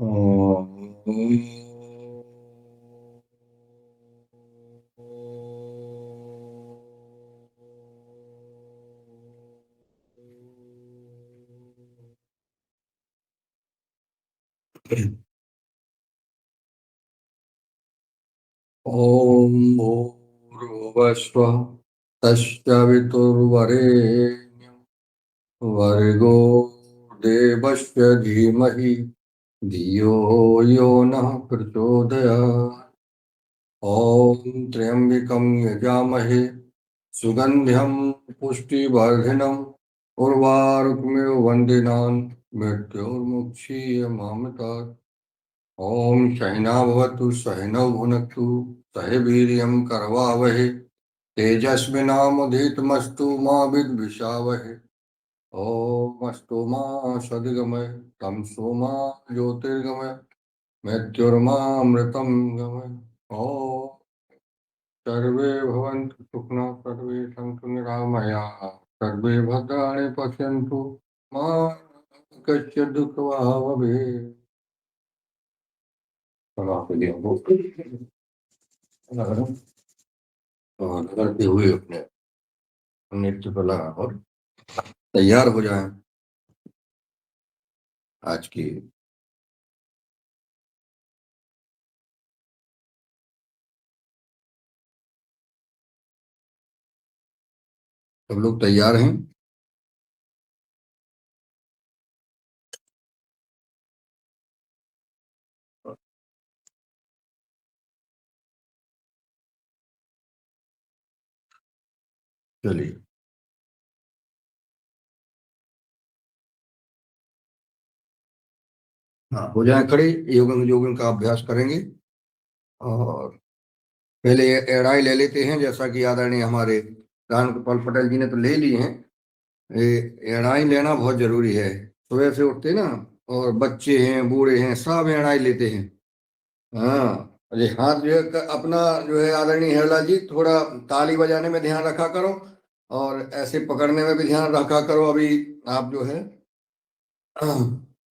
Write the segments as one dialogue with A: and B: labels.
A: ओम। ओम भूर्भुवस्वः तस्वितुर्वरेण्यं भर्गो देवस्य धीमहि धियो यो नः प्रचोदयात्। ओम त्र्यंबकं यजामहे सुगंध्यं पुष्टिवर्धनम् उर्वारुकमिव वन्दिनान् मृत्योर्मुक्षीयमामृतात्। ओम सहना भवतु सहनौ भुनक्तु सह वीर्यं करवावहे तेजस्विनामुदीतमस्तु मा विद्विषावहे। ओम अस्तु मा सद्गमय तमसो मा ज्योतिर्गमय मृत्युर्मामृतं गमय। ओम सर्वे भवन्तु सुखिनः सर्वे सन्तु निरामयाः सर्वे भद्राणि पश्यन्तु मा कश्चित् दुःखभाग् भवेत्। और करते हुए अपने नृत्य कला और तैयार हो जाएं आज की। सब लोग तैयार हैं? चलिए, हाँ हो जाए खड़े। योगन योगन का अभ्यास करेंगे और पहले एड़ाई ले लेते हैं, जैसा कि आदरणीय हमारे राम गोपाल पटेल जी ने तो ले ली हैं। ये एड़ाई लेना बहुत जरूरी है। सुबह से उठते ना, और बच्चे हैं बूढ़े हैं सब एड़ाई लेते हैं। हाँ, अरे हाथ जो है अपना जो है आदरणीय हेला जी, थोड़ा ताली बजाने में ध्यान रखा करो और ऐसे पकड़ने में भी ध्यान रखा करो। अभी आप जो है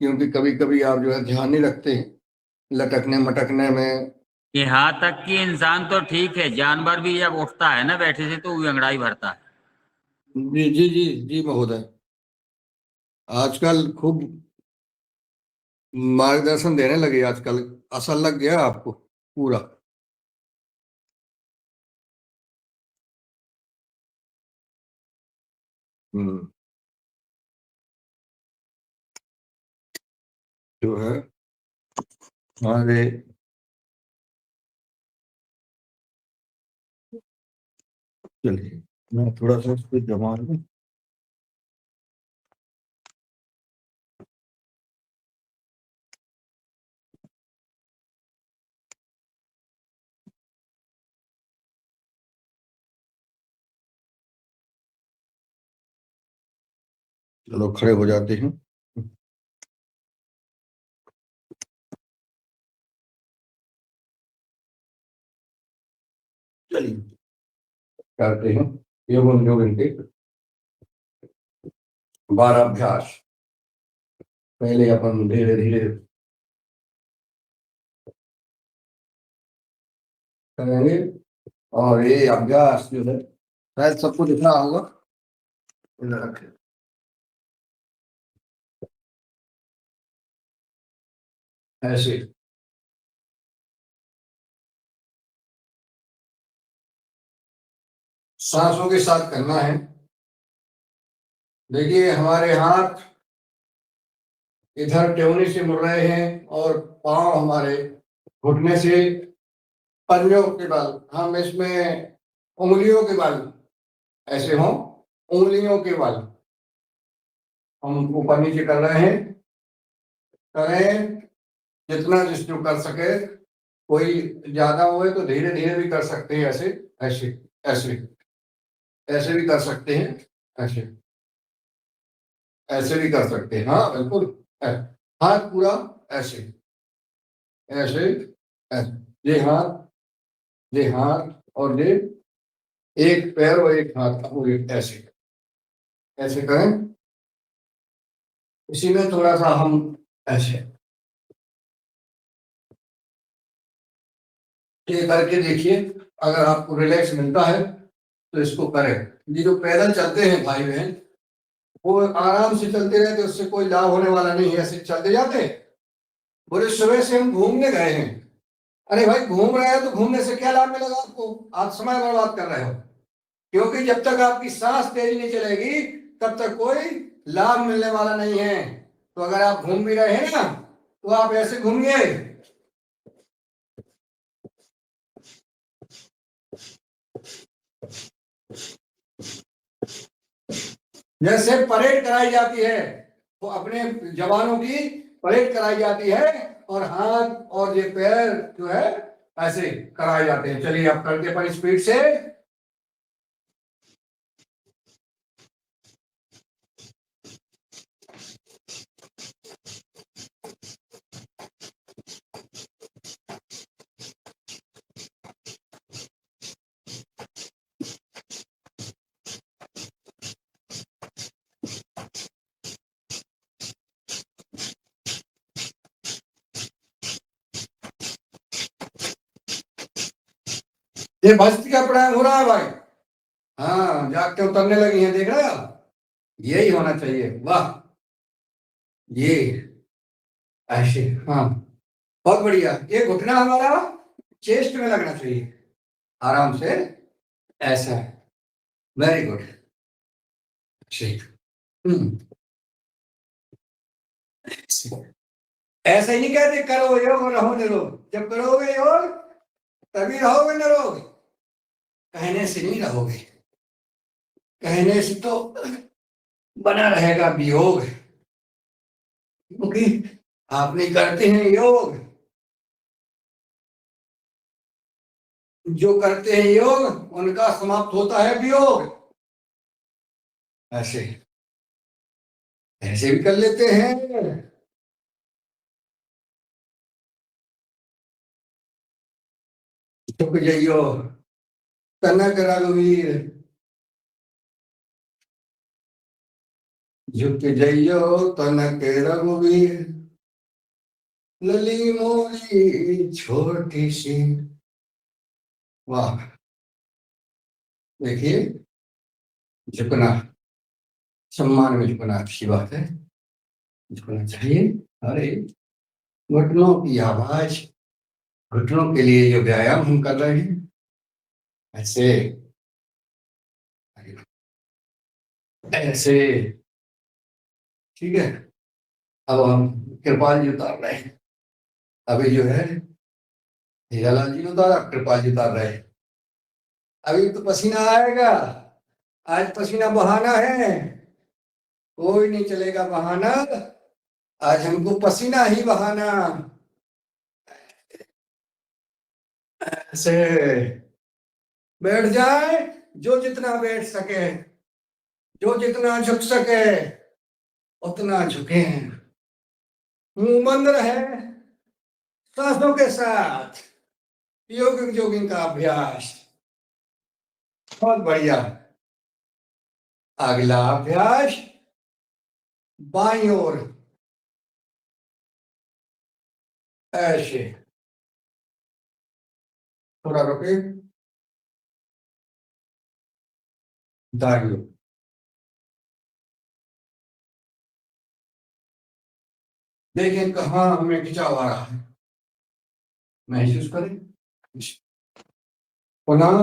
A: क्योंकि कभी कभी आप जो है ध्यान नहीं रखते हैं लटकने मटकने में।
B: यहाँ तक कि इंसान तो ठीक है, जानवर भी जब उठता है ना बैठे से तो वो अंगड़ाई भरता है।
A: जी जी जी जी महोदय, आजकल खूब मार्गदर्शन देने लगे आजकल। असर लग गया आपको पूरा। हम्म। जो है हमारे, चलिए मैं थोड़ा सा उस पर जमा लूं। चलो खड़े हो जाते हैं। चलिए करते हैं योग योग के 12 अभ्यास। पहले अपन धीरे धीरे करेंगे और ये अभ्यास जो है शायद सबको दिख रहा होगा। इधर रखें। ऐसे सांसों के साथ करना है। देखिए हमारे हाथ इधर टेवनी से मुड़ रहे हैं और पांव हमारे घुटने से पंजों के बल, हम इसमें उंगलियों के बल ऐसे हों, उंगलियों के बल हम ऊपर नीचे कर रहे हैं। करें जितना जिसको कर सके। कोई ज्यादा हुए तो धीरे धीरे भी कर सकते हैं, ऐसे ऐसे ऐसे ऐसे भी कर सकते हैं, ऐसे ऐसे भी कर सकते हैं। हाँ बिल्कुल। हाथ पूरा ऐसे ऐसे ऐसे, ये हाथ, ये हाथ और ये एक पैर और एक हाथ पूरे ऐसे ऐसे करें। इसी में थोड़ा सा हम ऐसे ये करके देखिए, अगर आपको रिलैक्स मिलता है तो इसको करें। ये जो पैदल चलते हैं भाई बहन, वो आराम से चलते रहते, उससे कोई लाभ होने वाला नहीं है, ऐसे चलते जाते। बोले सुबह से हम घूमने गए हैं। अरे भाई घूम रहे हैं तो घूमने से क्या लाभ मिलेगा आपको? आप समय बर्बाद कर रहे हो, क्योंकि जब तक आपकी सांस तेज नहीं चलेगी तब तक कोई लाभ मिलने वाला नहीं है। तो अगर आप घूम भी रहे हैं ना, तो आप ऐसे घूमिए जैसे परेड कराई जाती है, वो अपने जवानों की परेड कराई जाती है, और हाथ और ये पैर जो है ऐसे कराए जाते हैं। चलिए आप करते पर स्पीड से। ये भस्त्रिका का प्राणायाम हो रहा है भाई। हाँ, जाग के उतरने लगी है, देख रहे हो? यही होना चाहिए। वाह, ये ऐसे, हाँ, बहुत बढ़िया। ये घुटना हमारा चेस्ट में लगना चाहिए, आराम से, ऐसा। वेरी गुड, ठीक। ऐसे ही नहीं कहते करो योग रहो निरोग। जब करोगे योग तभी रहोगे निरोग, कहने से नहीं रहोगे। कहने से तो बना रहेगा वियोग, क्योंकि आप नहीं करते हैं योग। जो करते हैं योग उनका समाप्त होता है वियोग। ऐसे ऐसे भी कर लेते हैं। झुक जाइयो कनक रघुवीर, झुक जाइयो तनक रघुवीर, लली मोरी छोटी सी। वाह, देखिए, झुकना, सम्मान में झुकना अच्छी बात है, झुकना चाहिए। अरे घुटनों की आवाज, घुटनों के लिए जो व्यायाम हम कर रहे हैं, ऐसे ऐसे, ठीक है। अब हम कृपाल जी उतार रहे हैं। अभी जो है हीरालाल जी ने उतारा, कृपाल जी उतार रहे हैं। अभी तो पसीना आएगा, आज पसीना बहाना है, कोई नहीं चलेगा बहाना, आज हमको पसीना ही बहाना। ऐसे बैठ जाए, जो जितना बैठ सके, जो जितना झुक सके उतना झुके। मुंह बंद रहे, सांसों के साथ योगिक जोगिंग का अभ्यास। बहुत बढ़िया। अगला अभ्यास बाईं ओर, ऐसे, थोड़ा रुके, दाएं ओर। देखें कहाँ हमें खिंचाव आ रहा है, महसूस करें। पुनः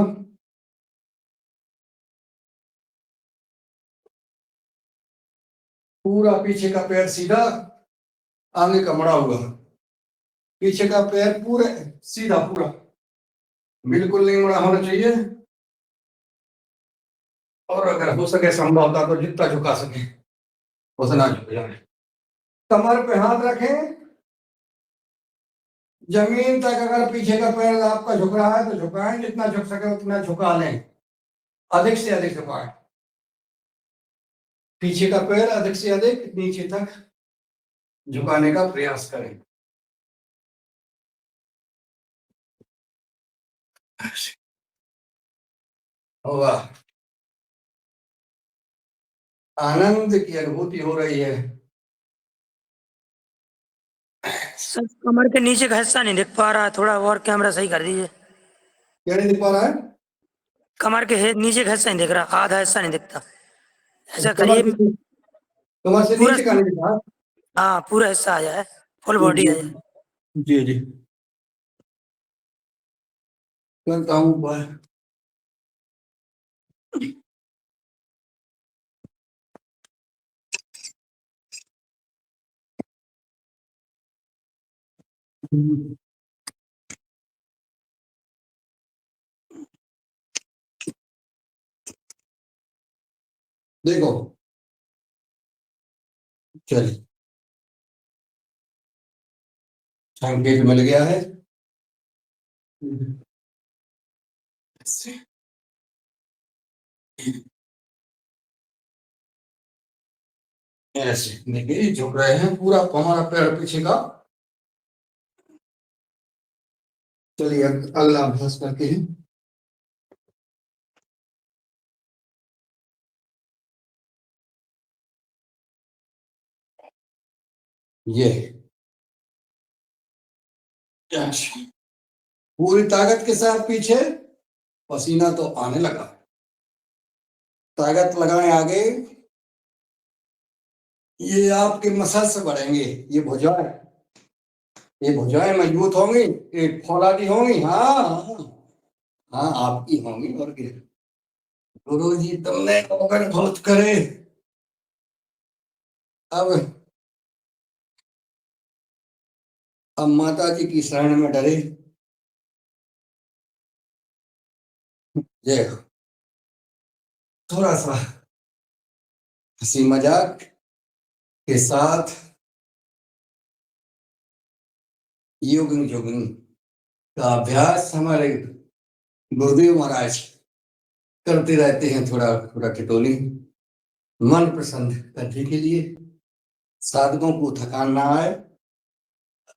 A: पूरा पीछे का पैर सीधा, आगे का मुड़ा हुआ, पीछे का पैर पूरे सीधा, पूरा बिल्कुल नहीं मुड़ा होना चाहिए। और अगर हो सके संभव होता तो जितना झुका सके उतना झुक जाए। कमर पे हाथ रखें, जमीन तक अगर पीछे का पैर आपका झुक रहा है तो झुकाएं, जितना झुक सके उतना झुका लें, अधिक से अधिक झुकाएं। पीछे का पैर अधिक से अधिक नीचे तक झुकाने का प्रयास करें। वाह, आनंद की अनुभूति हो रही है।
C: सर कमर के नीचे का हिस्सा नहीं दिख पा रहा है, थोड़ा और कैमरा सही कर दीजिए।
A: क्या नहीं दिख पा रहा है?
C: कमर के नीचे का हिस्सा नहीं दिख रहा, आधा हिस्सा नहीं दिखता। ऐसा
A: कमर
C: करिए,
A: से कमर से
C: पूरा,
A: नीचे का नहीं दिख रहा?
C: हाँ पूरा हिस्सा आ जाए, फुल बॉडी आ जाए।
A: जी जी, करता हूँ उपाय। देखो, चलिए, संकेत मिल गया है। ऐसे देखिए, झुक रहे हैं, पूरा हमारा पैर पीछे का। चलिए अगला अभ्यास करते हैं। ये पूरी ताकत के साथ पीछे, पसीना तो आने लगा, ताकत लगाएं आगे। ये आपके मसल्स बढ़ेंगे, ये भुजाएं मजबूत होंगी, एक फौलादी होंगी। हाँ हाँ हाँ, आपकी होंगी और क्या। गुरु जी तुमने अवगत बहुत करे। अब माता जी की शरण में डरे। जय हो। थोड़ा सा हंसी मजाक के साथ योगिंग जोगिंग का अभ्यास हमारे गुरुदेव महाराज करते रहते हैं। थोड़ा थोड़ा ठिठोली, मन प्रसन्न करने के लिए, साधकों को थकान ना आए,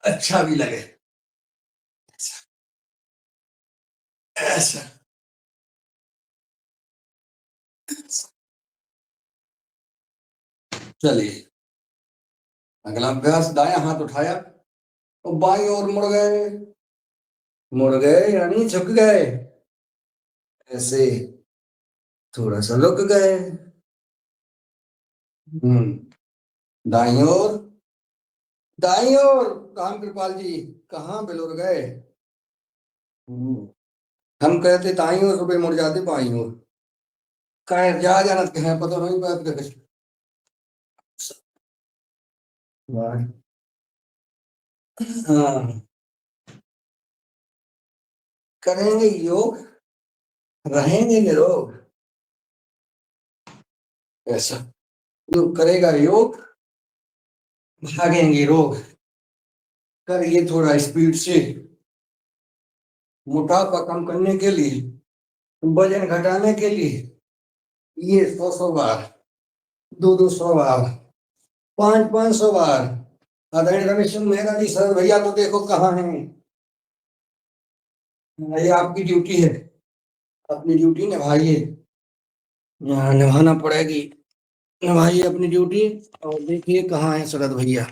A: अच्छा भी लगे। ऐसा चलिए, अगला अभ्यास, दायां हाथ उठाया और बाईं ओर मुड़ गए यानी झुक गए, ऐसे थोड़ा सा रुक गए। दाईं ओर, दाईं ओर। राम कृपाल जी कहाँ बिलुर गए? हम कहते दाईं ओर, सुबह मुड़ जाते बाईं ओर। कहे जा जानत कहे पता नहीं बात कर। हाँ, करेंगे योग, रहेंगे निरोग। ऐसा जो करेगा योग, भागेंगे रोग। करिए थोड़ा स्पीड से। मोटापा कम करने के लिए, वजन घटाने के लिए, ये 100 बार, 200 बार, 500 बार। आदरणीय रमेश मेहरा जी, सर भैया तो देखो कहाँ हैं। ये आपकी ड्यूटी है, अपनी ड्यूटी निभाइए। यहाँ निभाना पड़ेगी, निभाइए अपनी ड्यूटी। और देखिए कहाँ है शरद भैया।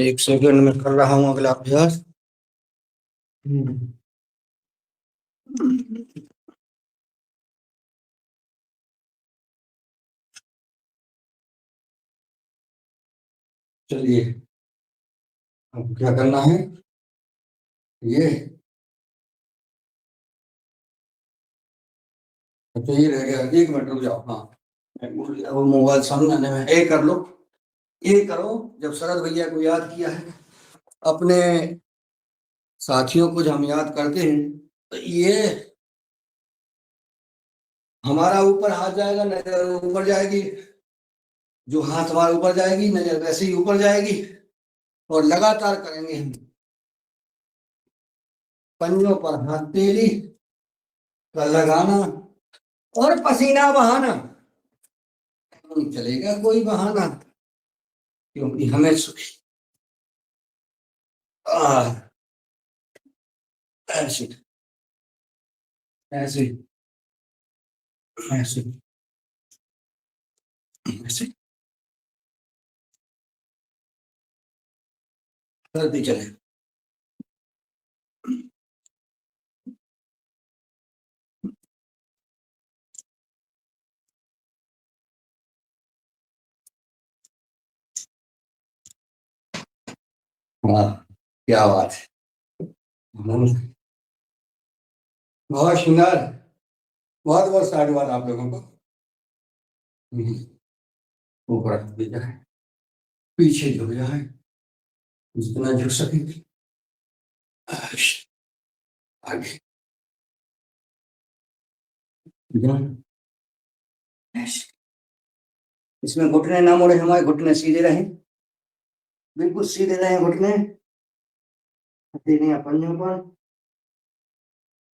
A: एक सेकंड में कर रहा हूँ अगला अभ्यास। चलिए, अब क्या करना है? ये तो ये रह गया, 1 मिनट रुक जाओ। हाँ, वो मोबाइल सामने आने में, ये कर लो, ये करो। जब शरद भैया को याद किया है, अपने साथियों को जब हम याद करते हैं, तो ये हमारा ऊपर हाथ जाएगा, नजर ऊपर जाएगी। जो हाथ हमारे ऊपर जाएगी, नजर वैसे ही ऊपर जाएगी। और लगातार करेंगे हम, पंजों पर हाथ तेली का लगाना और पसीना बहाना। नहीं चलेगा कोई बहाना, क्योंकि हमें सुखी ऐसे ऐसे ऐसे ऐसे करते चले। हाँ, क्या बात है। बहुत सुंदर, बहुत बहुत साधुवाद आप लोगों को। ऊपर हाथ भेजा है, पीछे झुक जाए जितना झुक सके। आगे इसमें घुटने ना मुड़े, हमारे घुटने सीधे रहे, बिल्कुल सीधे रहे घुटने, हथेलियां पंजों पर,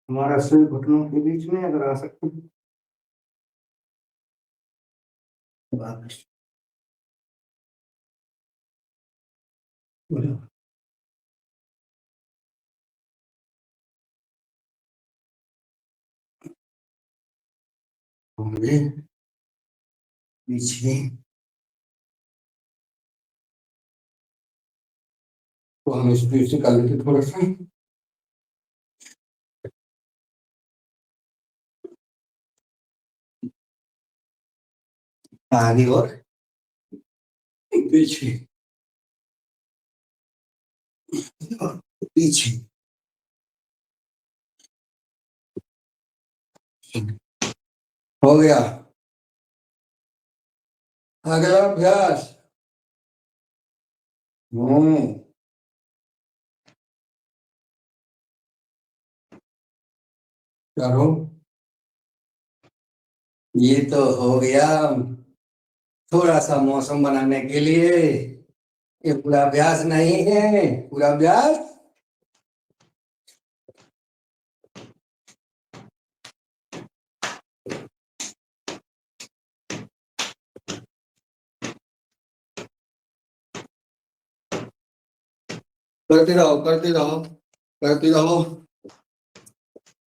A: हमारा सिर घुटनों के बीच में अगर आ सकते हैं। आगे पीछे, तो हम स्पीड से कर लेते थोड़ा सा। आगे और पीछे और पीछे, हो गया। अगला अभ्यास करो। ये तो हो गया थोड़ा सा मौसम बनाने के लिए, ये पूरा अभ्यास नहीं है, पूरा अभ्यास करते रहो, करते रहो, करते रहो,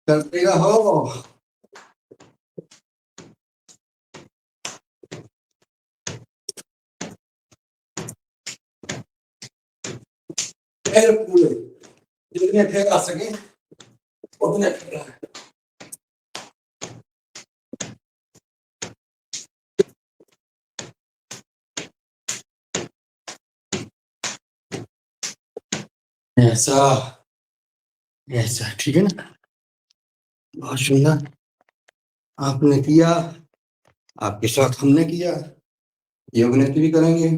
A: करते रहो। पैर पूरे जितने फैला सके उतने फैला। ऐसा, ऐसा ठीक है ना। बहुत सुंदर आपने किया, आपके साथ हमने किया, योग नृत्य भी करेंगे।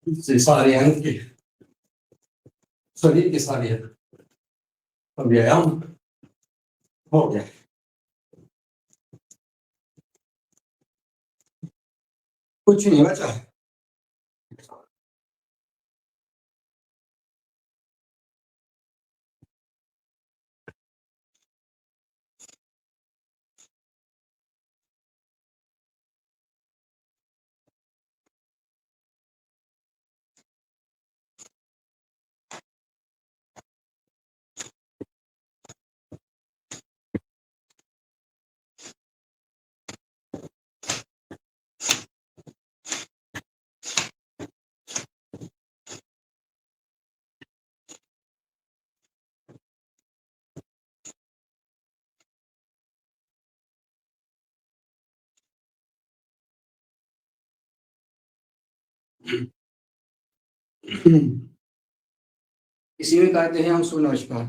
A: इससे सारे अंग के, शरीर के सारे अंग व्यायाम हो गया। कुछ नहीं बचा है। इसी में कहते हैं हम सूर्य नमस्कार।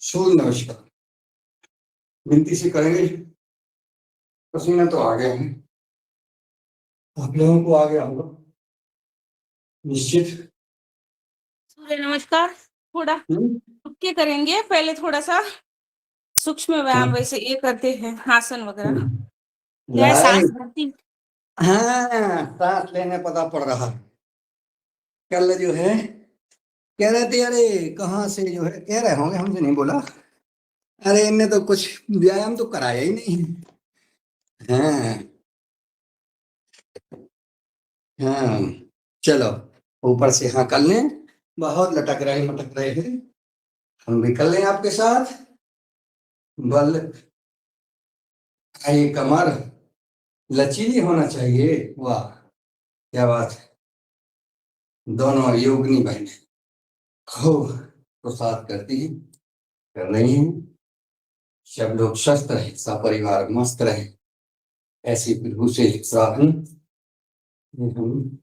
A: सूर्य नमस्कार विनती से करेंगे। पसीना तो आ गया है, आप लोगों को आ गया होगा निश्चित।
D: सूर्य नमस्कार थोड़ा रुक के करेंगे, पहले थोड़ा सा सूक्ष्म व्यायाम वैसे ये करते हैं, आसन वगैरह। यह सांस भरती।
A: हाँ, सांस लेने पता पड़ रहा है। कल जो है कह रहे थे, अरे कहाँ से जो है कह रहे होंगे, हमसे नहीं बोला, अरे इनने तो कुछ व्यायाम तो कराया ही नहीं। हाँ हाँ, चलो ऊपर से हाँ कर लें, बहुत लटक रहे मटक रहे हैं, हम भी कर लें आपके साथ। बल ये कमर लचीली होना चाहिए, वाह क्या बात है। दोनों योगिनी बहनें खूब प्रसाद करती हैं, कर रही हैं। सब लोग स्वस्थ रहे, सपरिवार मस्त रहे, ऐसी प्रभु से प्रार्थना। ये हम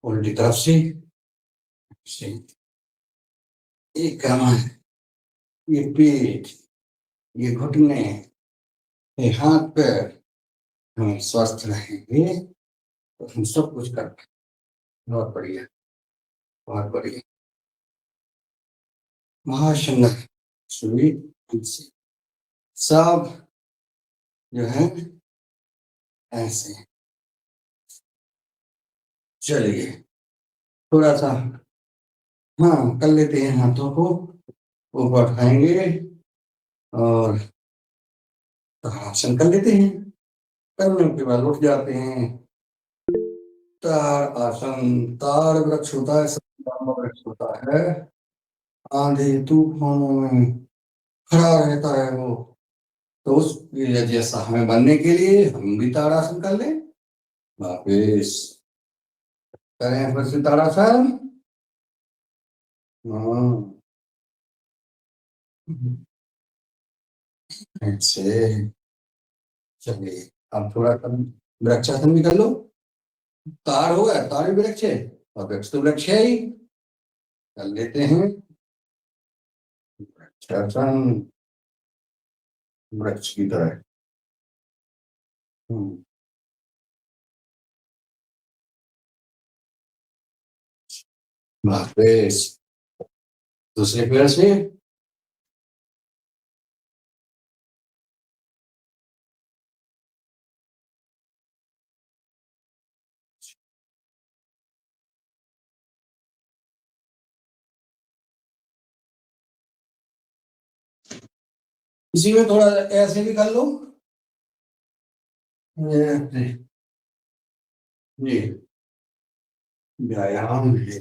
A: उल्टी तरफ से ये कमर, ये पेट, ये घुटने, ये हाथ पैर, हम स्वस्थ रहेंगे तो हम सब कुछ कर पाएंगे। बहुत बढ़िया, बहुत बढ़िया, महाशंकर स्वीट सब जो है ऐसे। चलिए थोड़ा सा हाँ कर लेते हैं, हाथों को ऊपर उठाएंगे और ताड़ासन कर लेते हैं। करने के बाद उठ जाते हैं। ताड़ आसन, ताड़ वृक्ष होता है, सब वृक्ष होता है, आंधी तूफानों में खड़ा रहता है वो, तो उस जैसा हमें बनने के लिए हम भी ताड़ासन कर लें। वापिस करें फिर से ताड़ासन। हाँ ऐसे। चलिए अब थोड़ा वृक्षासन भी कर लो। ताड़ हो गया, ताड़ भी वृक्ष है और वृक्ष तो वृक्ष है ही, कर लेते हैं वृक्षासन वृक्ष की तरह। वापिस दूसरे पेड़ से इसी में थोड़ा ऐसे भी कर लो। जी व्यायाम है।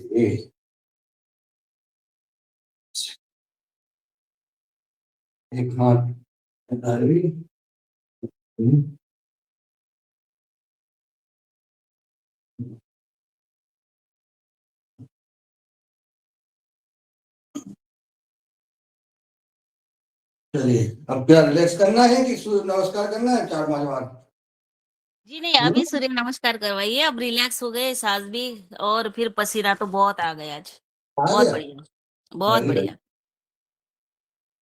A: एक हाथ ताली, चलिए अब क्या रिलैक्स करना है कि सूर्य नमस्कार करना है 4-5 बार?
E: जी नहीं, अभी सूर्य नमस्कार करवाइए, अब रिलैक्स हो गए सांस भी, और फिर पसीना तो बहुत आ गया आज।
A: आ
E: बहुत
A: गया?
E: बढ़िया, बहुत
A: अरे,
E: बढ़िया।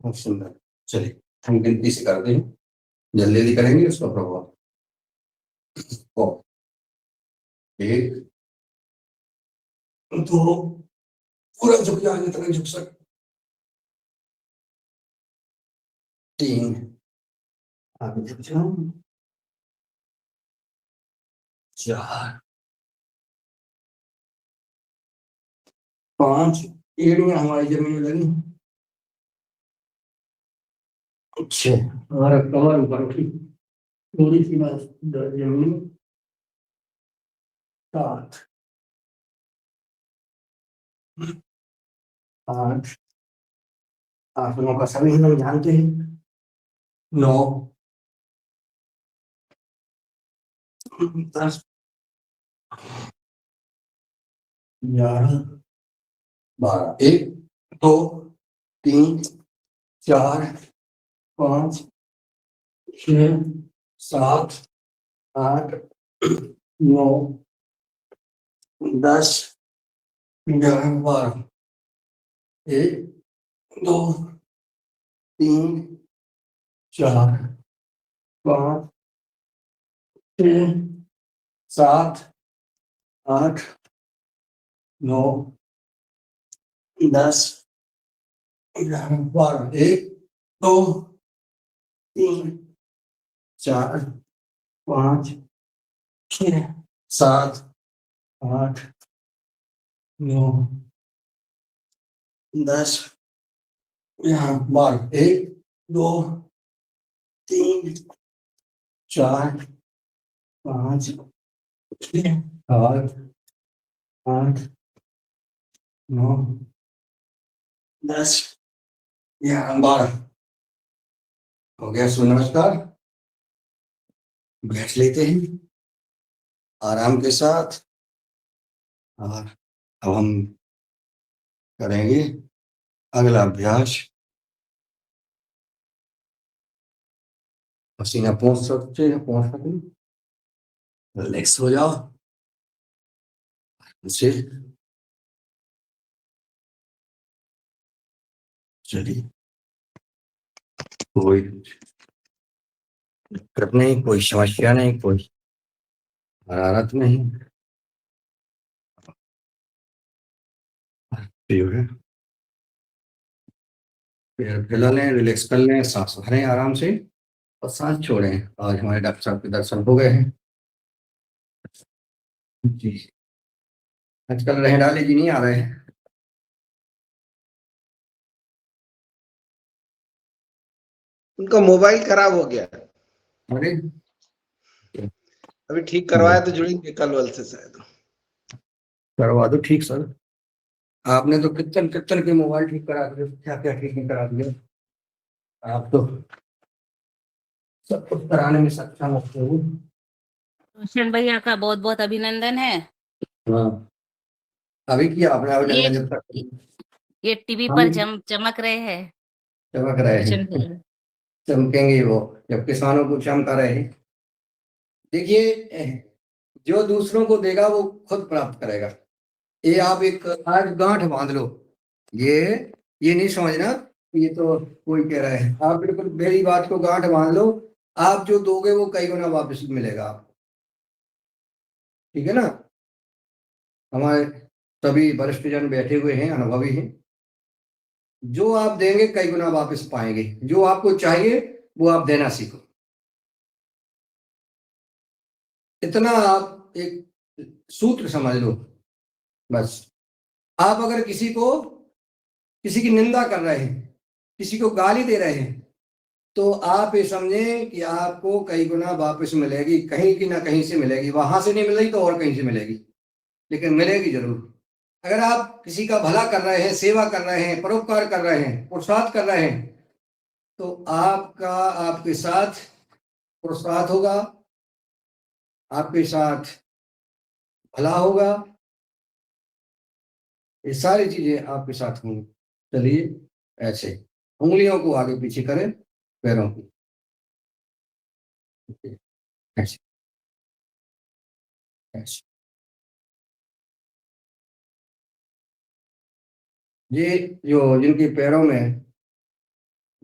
A: बहुत सुंदर। चलिए हम गिनती से करते हैं, जल्दी जल्दी करेंगे उसका प्रभाव। ओ, 1 2 पूरा झुक जाए जितना झुक सकते, 3 आगे झुक जाओ, 4 5 एड़ियां हमारी जमीन में लगी, 6 और कमर ऊपर उठी, थोड़ी सी बस जमीन, 7 8 आसनों का सभी हम लोग जानते हैं, 9 10 11 12 1 2 3 4 5 6 7 8 9 10 11 12 1 2 3 4 5 6 7 8 9 10 11 12 1 2 3 4 5 6 7 8 9 10 11 12 1 2 3 4 5 6 7 8 9, 10, 11, 12 हो गया। सूर्य नमस्कार। बैठ लेते हैं आराम के साथ और अब हम करेंगे अगला अभ्यास। पसीना पहुंच सकते हैं, पहुंच सकते, रिलैक्स हो जाओ से। चलिए, कोई दिक्कत नहीं, कोई समस्या नहीं, कोई हरारत नहीं। ठीक है, पैर फैला लें, रिलैक्स कर लें, सांस भरें आराम से और सांस छोड़ें। आज हमारे डॉक्टर साहब के दर्शन हो गए हैं जी। आजकल रहने जी नहीं आ रहे हैं।
F: उनका मोबाइल खराब हो गया,
A: अरे
F: अभी ठीक करवाया तो जुड़ेंगे कल वल से शायद।
A: करवा दो ठीक सर। आपने तो कितने कितने के मोबाइल ठीक करा दिए, क्या क्या ठीक नहीं करा दिए। आप तो सब कुछ कराने में सक्षम होते हो।
E: रोशन भैया का बहुत बहुत अभिनंदन है।
A: हाँ, अभी किया आपने
E: ये
A: अभिनंदन जब तक
E: ये टीवी
A: हम
E: पर चमक रहे हैं
A: चमक रहे
E: रोशन
A: हैं।
E: भैया।
A: चमकेंगे वो जब किसानों को चमका रहे हैं। देखिए, जो दूसरों को देगा वो खुद प्राप्त करेगा। ये आप एक आज गांठ बांध लो। ये ये नहीं समझना कि ये तो कोई कह रहा है। आप बिल्कुल मेरी बात को गांठ बांध लो। आप जो दोगे वो कई गुना वापस मिलेगा आपको। ठीक है ना। हमारे सभी वरिष्ठ जन बैठे हुए हैं, अनुभवी हैं। जो आप देंगे कई गुना वापस पाएंगे। जो आपको चाहिए वो आप देना सीखो। इतना आप एक सूत्र समझ लो बस। आप अगर किसी की निंदा कर रहे हैं, किसी को गाली दे रहे हैं, तो आप ये समझें कि आपको कई गुना वापस मिलेगी। कहीं की ना कहीं से मिलेगी। वहां से नहीं मिलेगी तो और कहीं से मिलेगी, लेकिन मिलेगी जरूर। अगर आप किसी का भला कर रहे हैं, सेवा कर रहे हैं, परोपकार कर रहे हैं, पुरुषार्थ कर रहे हैं, तो आपके साथ पुरुषार्थ होगा, आपके साथ भला होगा। ये सारी चीजें आपके साथ होंगी। चलिए, ऐसे उंगलियों को आगे पीछे करें, पैरों को ऐसे ऐसे। ये जो जिनके पैरों में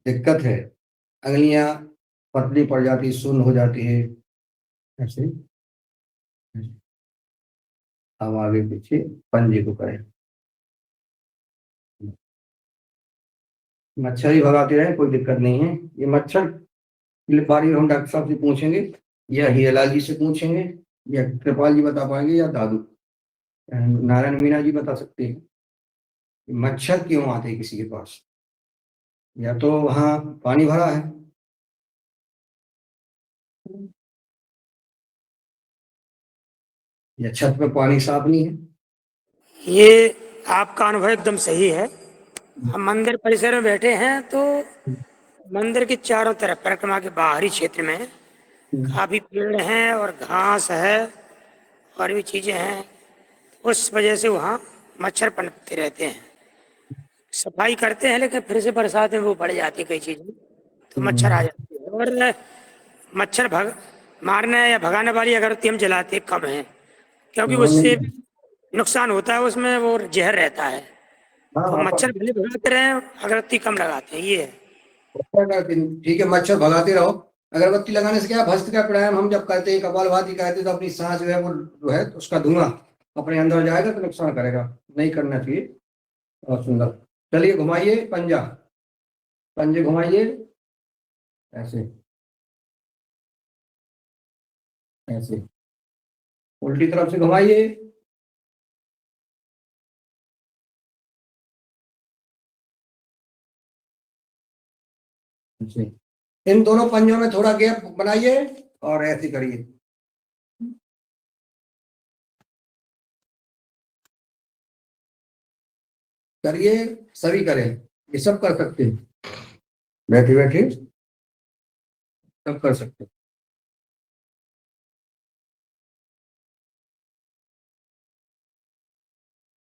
A: दिक्कत है, अंगलियां पतली पड़ जाती, शून्य हो जाती है, ऐसे हम आगे पीछे पंजे को करें। मच्छर ही भगाते रहे, कोई दिक्कत नहीं है। ये मच्छर की बारी हम डॉक्टर साहब से पूछेंगे या हीरालाल जी से पूछेंगे या कृपाल जी बता पाएंगे या दादू नारायण मीना जी बता सकते हैं। मच्छर क्यों आते हैं किसी के पास? या तो वहां पानी भरा है, या छत पे पानी साफ नहीं है।
C: ये आपका अनुभव एकदम सही है। हम मंदिर परिसर में बैठे हैं तो मंदिर के चारों तरफ परिक्रमा के बाहरी क्षेत्र में काफी पेड़ हैं और घास है और भी चीजें हैं। उस वजह से वहाँ मच्छर पनपते रहते हैं। सफाई करते हैं लेकिन फिर से बरसात में वो बढ़ जाती है कई चीजें, तो मच्छर आ जाते हैं। और मच्छर मारने या भगाने वाली अगरबत्ती हम जलाते कम है, क्योंकि उससे नुकसान होता है, उसमें वो जहर रहता है। तो
A: हाँ,
C: मच्छर भले भगाते रहे, अगरबत्ती कम लगाते हैं, ये है।
A: ठीक है, मच्छर भगाते रहो। अगरबत्ती लगाने से क्या है, भस्त्र का प्राणायाम हम जब करते हैं, कपालभाति करते हैं, तो अपनी सांस जो है वो जो है उसका धुआं अपने अंदर जाएगा तो नुकसान करेगा, नहीं करना चाहिए। बहुत सुंदर। चलिए, घुमाइए पंजा, पंजे घुमाइए ऐसे ऐसे, उल्टी तरफ से घुमाइए ऐसे। इन दोनों पंजों में थोड़ा गैप बनाइए और ऐसे करिए। करिए, सभी करें, ये सब कर सकते हैं, बैठे बैठे सब कर सकते हैं।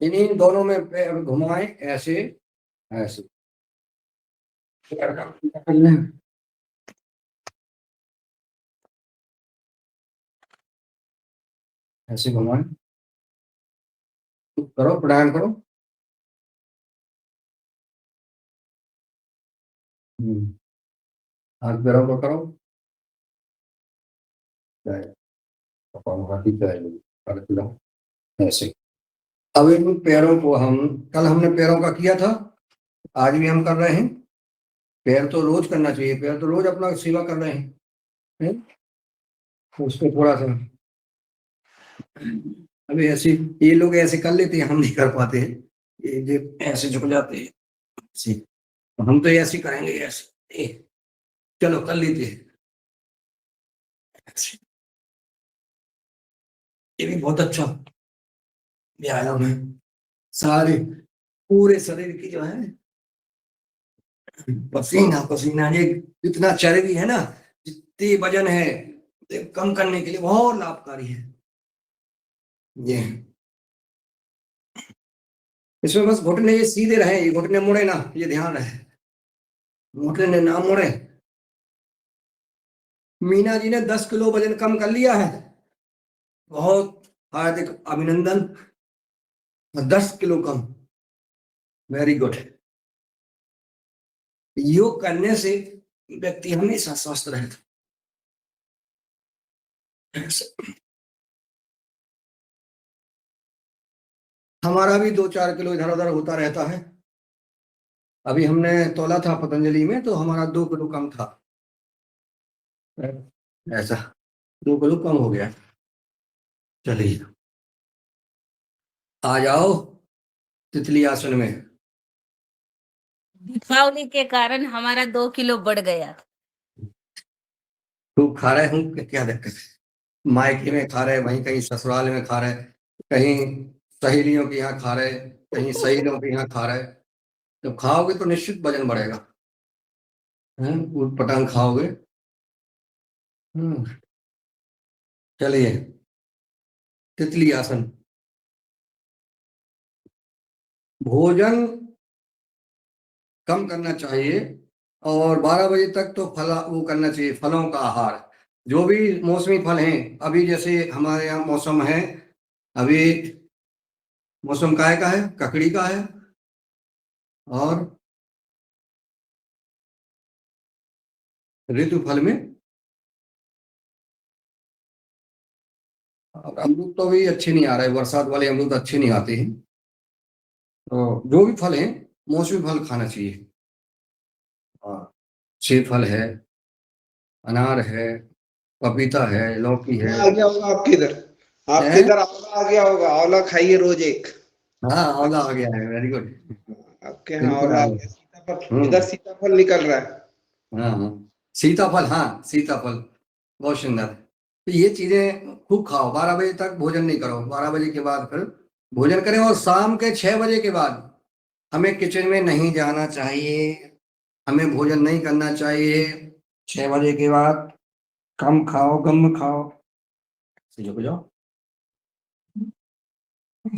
A: इन्हीं दोनों में पैर घुमाएं, ऐसे ऐसे कर लें। ऐसे घुमाएं, करो, प्राणायाम करो। हाथ पैरों को करो, ऐसे। अब इन पैरों को हम, कल हमने पैरों का किया था, आज भी हम कर रहे हैं। पैर तो रोज करना चाहिए, पैर तो रोज अपना सेवा कर रहे हैं। उसको थोड़ा सा अभी ऐसे, ये लोग ऐसे कर लेते हैं, हम नहीं कर पाते हैं, ये ऐसे झुक जाते हैं ऐसे। हम तो ऐसे करेंगे, ऐसे। चलो कर लेते हैं ऐसे। ये भी बहुत अच्छा व्यायाम है, सारे पूरे शरीर की जो है पसीना पसीना, ये जितना चर्बी है ना, जितनी वजन है, कम करने के लिए बहुत लाभकारी है ये। इसमें बस घुटने ये सीधे रहे, ये घुटने मुड़े ना, ये ध्यान रहे, घुटने ना मुड़े। मीना जी ने 10 किलो वजन कम कर लिया है, बहुत हार्दिक अभिनंदन। 10 किलो कम, वेरी गुड। योग करने से व्यक्ति हमेशा स्वस्थ रहता। हमारा भी 2-4 किलो इधर उधर होता रहता है। अभी हमने तोला था पतंजलि में, तो हमारा 2 किलो कम था, ऐसा 2 किलो कम हो गया। चलिए आ जाओ तितली आसन में।
E: दीपावली के कारण हमारा 2 किलो बढ़ गया।
A: खूब खा रहे हूँ, क्या दिक्कत है? मायके में खा रहे, वहीं कहीं ससुराल में खा रहे, कहीं सहेलियों के यहाँ खा रहे, कहीं सहेलियों के यहाँ खा रहे। जब खाओगे तो निश्चित वजन बढ़ेगा, ऊट पटांग खाओगे। चलिए तितली आसन। भोजन कम करना चाहिए और 12 बजे तक तो वो करना चाहिए, फलों का आहार। जो भी मौसमी फल हैं, अभी जैसे हमारे यहाँ मौसम है, अभी मौसम काय का है, ककड़ी का है, और ऋतु फल में अमरूद तो भी अच्छे नहीं आ रहे, बरसात वाले अमरूद अच्छे नहीं आते हैं। तो जो भी फल हैं, मौसमी फल खाना चाहिए। सेब फल है, अनार है, पपीता है, लौकी है।
F: आ गया होगा आपके इधर, आपके इधर आंवला आ गया होगा। आंवला खाइए रोज एक।
A: हाँ आंवला आ गया है, वेरी गुड।
F: आपके यहाँ आंवला आ गया। सीताफल, इधर सीताफल निकल रहा है।
A: हाँ सीताफल, हाँ सीताफल बहुत सुंदर। तो ये चीजें खूब खाओ। 12 बजे तक भोजन नहीं करो, 12 बजे के बाद फिर भोजन करें। और शाम के 6 बजे के बाद हमें किचन में नहीं जाना चाहिए, हमें भोजन नहीं करना चाहिए। 6 बजे के बाद कम खाओ, कम खाओ, झुक जाओ,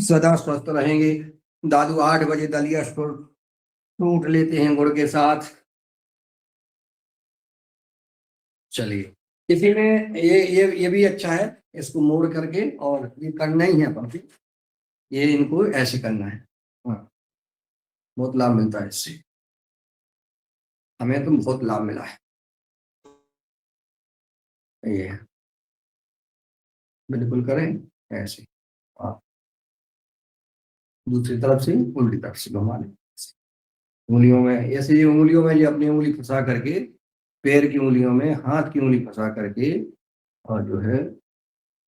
A: सदा स्वस्थ रहेंगे। दादू 8 बजे दलिया फ्रूट लेते हैं गुड़ के साथ। चलिए इसी में ये भी अच्छा है, इसको मोड़ करके, और ये करना ही है अपन को, ये इनको ऐसे करना है। हाँ बहुत लाभ मिलता है इससे, हमें तो बहुत लाभ मिला है। ये बिल्कुल करें ऐसे, हाँ दूसरी तरफ से उल्टी तरफ से घुमा लें। उंगलियों में ऐसे, ये उंगलियों में, ये अपनी उंगली फंसा करके, पैर की उंगलियों में हाथ की उंगली फंसा करके, और जो है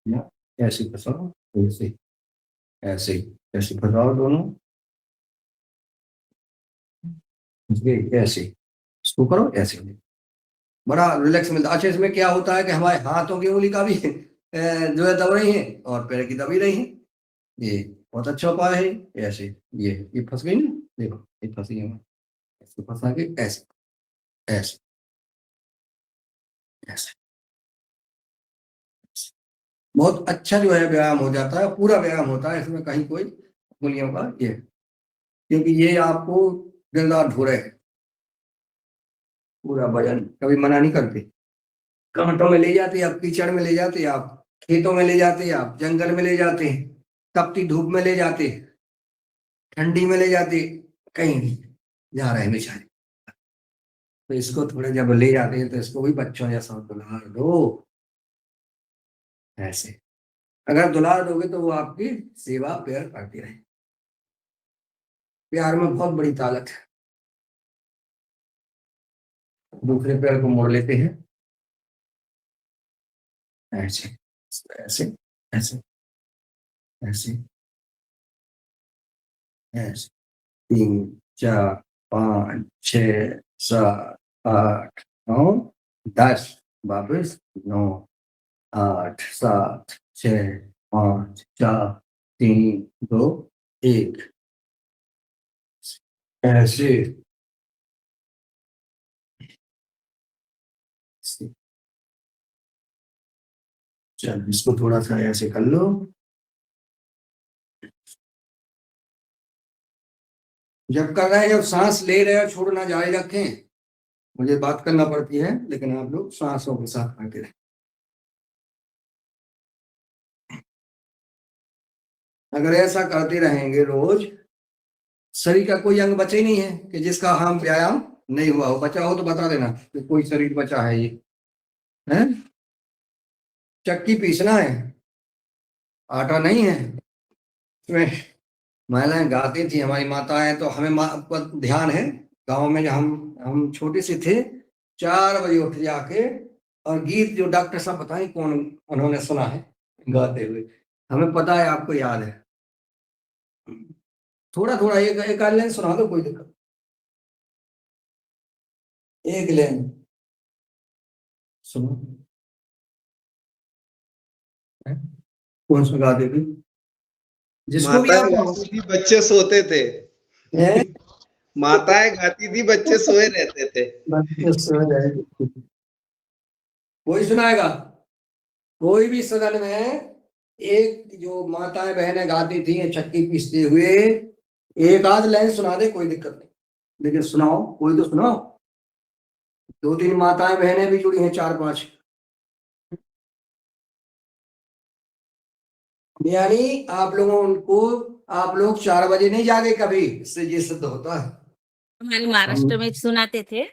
A: या ऐसे फंसाओ, ऐसे ऐसे ऐसे फंसाओ दोनों, ऐसे इसको करो, ऐसे बड़ा रिलैक्स मिलता है। अच्छा इसमें क्या होता है कि हमारे हाथों की उंगली का भी जो है दब रही है, और पैर की दबी रही है। ये बहुत अच्छा उपाय है। ऐसे ये फंस गई ना, देखो ये फंसी है, इसको फंसा के ऐसे ऐसे ऐसे, बहुत अच्छा जो है व्यायाम हो जाता है, पूरा व्यायाम होता है, इसमें कहीं कोई उंगलियों का ये, क्योंकि ये आपको दिन रात ढो रहे हैं, पूरा वजन कभी मना नहीं करते। कांटों में ले जाते आप, कीचड़ में ले जाते आप, खेतों में ले जाते आप, जंगल में ले जाते, तपती धूप में ले जाते, ठंडी में ले जाते, कहीं नहीं जा रहे हैं बेचारे। तो इसको थोड़े जब ले जाते हैं तो इसको भी बच्चों जैसा दुलार दो, ऐसे अगर दुलार दोगे तो वो आपकी सेवा प्यार करती रहे। प्यार में बहुत बड़ी ताकत है। दूसरे पैर को मोड़ लेते हैं, ऐसे ऐसे ऐसे ऐसे ऐसे, 3 4 5 6 7 8 9 10, वापस 9 8 7 6 5 4 3 2 1, ऐसे चल इसको थोड़ा सा ऐसे कर लो। जब कर रहे हैं, जब सांस ले रहे हो छोड़ना जारी रखें। मुझे बात करना पड़ती है लेकिन आप लोग सांसों के साथ करते रहें। अगर ऐसा करते रहेंगे रोज, शरीर का कोई अंग बचे ही नहीं है कि जिसका हम व्यायाम नहीं हुआ हो। बचा हो तो बता देना कि कोई शरीर बचा है ये है। चक्की पीसना है, आटा नहीं है। इसमें महिलाएं गाती थी, हमारी माताएं, तो हमें पर ध्यान है गांव में जब हम छोटे से थे, 4 बजे उठ जाके, और गीत जो डॉक्टर साहब बताएं कौन उन्होंने सुना है गाते हुए, हमें पता है, आपको याद है। थोड़ा थोड़ा एक आध लाइन सुना दो, कोई दिक्कत, एक लाइन सुनो। कौन सा गाते थे? जिसको भी
F: माताएं
A: आप
F: गाती थी, बच्चे सोते थे। माताएं गाती थी, बच्चे सोए रहते थे।
A: कोई सुनाएगा? कोई भी सदन में एक जो माताएं बहनें गाती थी चक्की पीसते हुए, एक आध लाइन सुना दे, कोई दिक्कत नहीं, लेकिन सुनाओ, कोई तो सुनाओ। 2-3 माताएं बहनें भी जुड़ी हैं, 4-5। यानी आप लोग 4 बजे नहीं जागे कभी, इससे ये सिद्ध होता है।
E: हमारे महाराष्ट्र में सुनाते थे।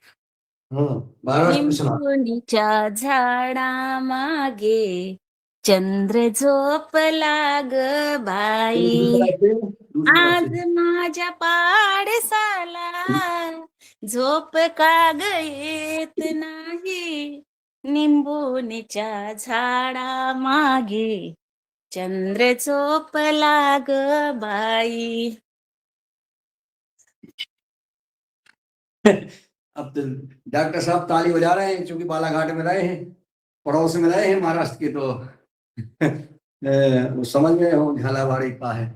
A: महाराष्ट्र में सुना।
E: निंबुनीच्या झाडामागे चंद्र झोपला ग बाई, आज माझ्या पाडसाला झोप का ग येत नाही. निंबुनीच्या झाडामागे चंद्र झोपला ग बाई.
A: अब तो डॉक्टर साहब ताली बजा रहे हैं, क्योंकि बालाघाट में रहे हैं, पड़ोस में रहे हैं महाराष्ट्र के, तो वो समझ में हो झालावाड़ी का है।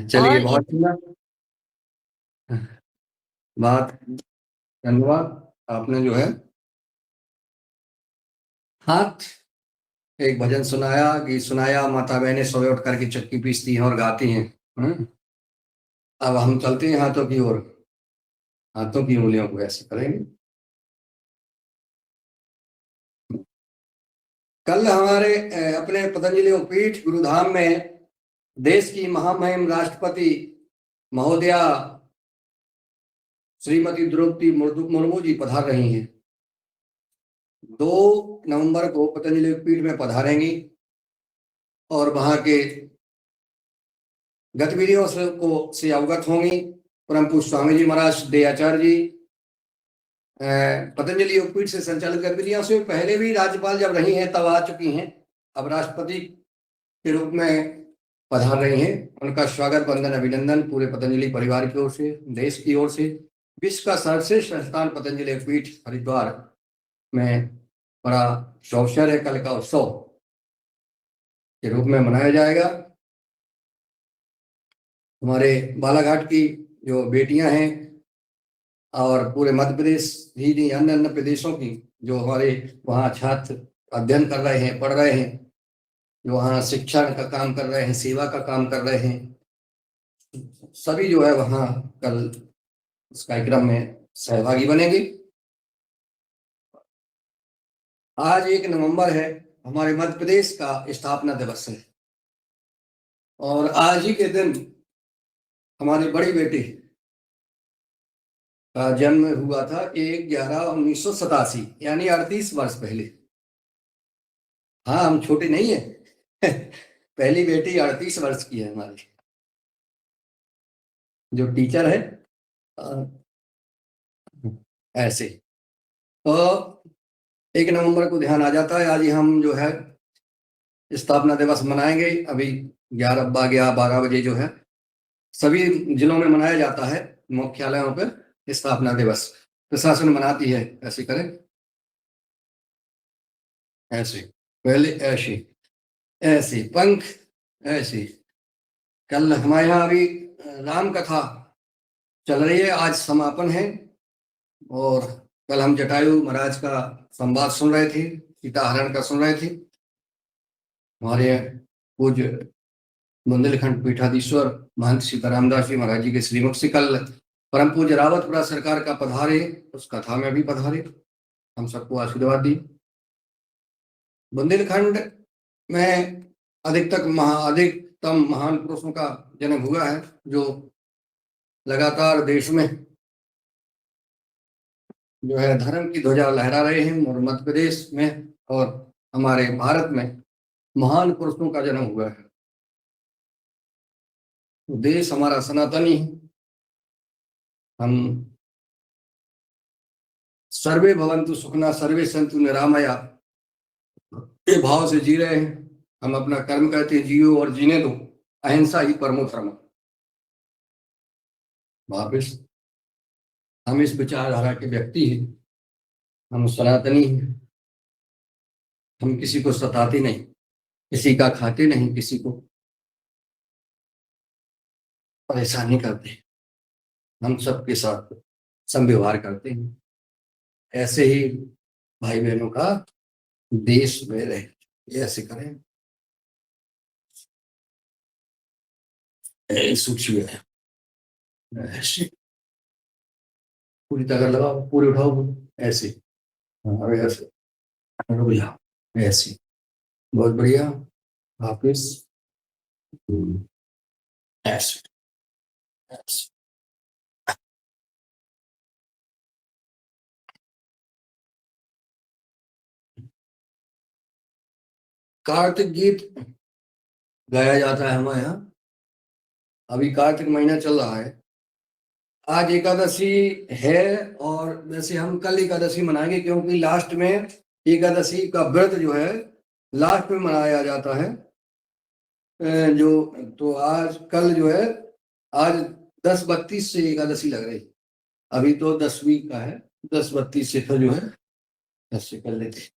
A: चलिए, बहुत बात, धन्यवाद। आपने जो है हाथ एक भजन सुनाया, गीत सुनाया, माता बहनें सुबह उठ करके चक्की पीसती हैं और गाती हैं। अब हम चलते हैं हाथों की ओर, हाथों की उंगलियों को ऐसे करेंगे। कल हमारे अपने पतंजलि पीठ गुरुधाम में देश की महामहिम राष्ट्रपति महोदया श्रीमती द्रौपदी मुर्मू जी पधार रही हैं। 2 नवंबर को पतंजलि पीठ में पधारेंगी और वहां के गतिविधियों से अवगत होंगी। परम पूज्य स्वामी जी महाराज दयाचार्य जी पतंजलि योगपीठ से संचालित गतिविधियों से पहले भी राज्यपाल जब रही हैं तब आ चुकी हैं, अब राष्ट्रपति के रूप में पधार रही हैं। उनका स्वागत, वंदन, अभिनंदन पूरे पतंजलि परिवार की ओर से, देश की ओर से। विश्व का सर्वश्रेष्ठ संस्थान पतंजलि पीठ हरिद्वार में बड़ा अवसर है, कल का उत्सव के रूप में मनाया जाएगा। हमारे बालाघाट की जो बेटियां हैं और पूरे मध्य प्रदेश ही नहीं, अन्य अन्य प्रदेशों की जो हमारे वहाँ छात्र अध्ययन कर रहे हैं, पढ़ रहे हैं, जो वहाँ शिक्षण का काम कर रहे हैं, सेवा का काम कर रहे हैं, सभी जो है वहाँ कल इस कार्यक्रम में सहभागी बनेंगे। आज 1 नवंबर है, हमारे मध्य प्रदेश का स्थापना दिवस है और आज ही के दिन हमारी बड़ी बेटी का जन्म हुआ था 1/11/1987, यानी 38 वर्ष पहले। हाँ, हम छोटे नहीं है पहली बेटी 38 वर्ष की है हमारी, जो टीचर है। ऐसे तो 1 नवंबर को ध्यान आ जाता है, आज ही हम जो है स्थापना दिवस मनाएंगे। अभी 12 बजे जो है सभी जिलों में मनाया जाता है, मुख्यालयों पर स्थापना दिवस प्रशासन मनाती है। ऐसे करें, ऐसे पहले ऐसे ऐसे पंख ऐसे। कल हमारे यहाँ अभी राम कथा चल रही है, आज समापन है और कल हम जटायु महाराज का संवाद सुन रहे थे, सीता हरण का सुन रहे थे। हमारे पूज्य बुंदेलखंड पीठाधीश्वर महंत सीतारामदास जी महाराज जी के श्रीमुख से कल परम पूज्य रावतपुरा सरकार का पधारे, उस कथा में भी पधारे, हम सबको आशीर्वाद दी। बुंदेलखंड में अधिकतम महान पुरुषों का जन्म हुआ है, जो लगातार देश में जो है धर्म की ध्वजा लहरा रहे हैं। और मध्य प्रदेश में और हमारे भारत में महान पुरुषों का जन्म हुआ है। देश हमारा सनातनी है, हम सर्वे भवन्तु सुखिनः सर्वे सन्तु निरामया ये भाव से जी रहे हैं। हम अपना कर्म करते हैं, जियो और जीने दो, अहिंसा ही परमो धर्म। वापिस हम इस विचारधारा के व्यक्ति हैं, हम सनातनी हैं, हम किसी को सताते नहीं, किसी का खाते नहीं, किसी को परेशान नहीं करते, हम सबके साथ समव्यवहार करते हैं। ऐसे ही भाई बहनों का देश में रहे, ऐसे करें। सूक्ष्म है, ऐसे पूरी तरह लगाओ, पूरे उठाओ, ऐसे। हाँ, ऐसे रुक जाओ, ऐसे। बहुत बढ़िया, वापिस ऐसे ऐसे। कार्तिक गीत गाया जाता है हमारे यहाँ। अभी कार्तिक महीना चल रहा है, आज एकादशी है और वैसे हम कल एकादशी मनाएंगे, क्योंकि लास्ट में एकादशी का व्रत जो है लास्ट में मनाया जाता है। जो तो आज कल जो है, आज 10:32 से एकादशी लग रही, अभी तो 10वीं का है, 10:32 से फिर जो है 10 से कर लेते।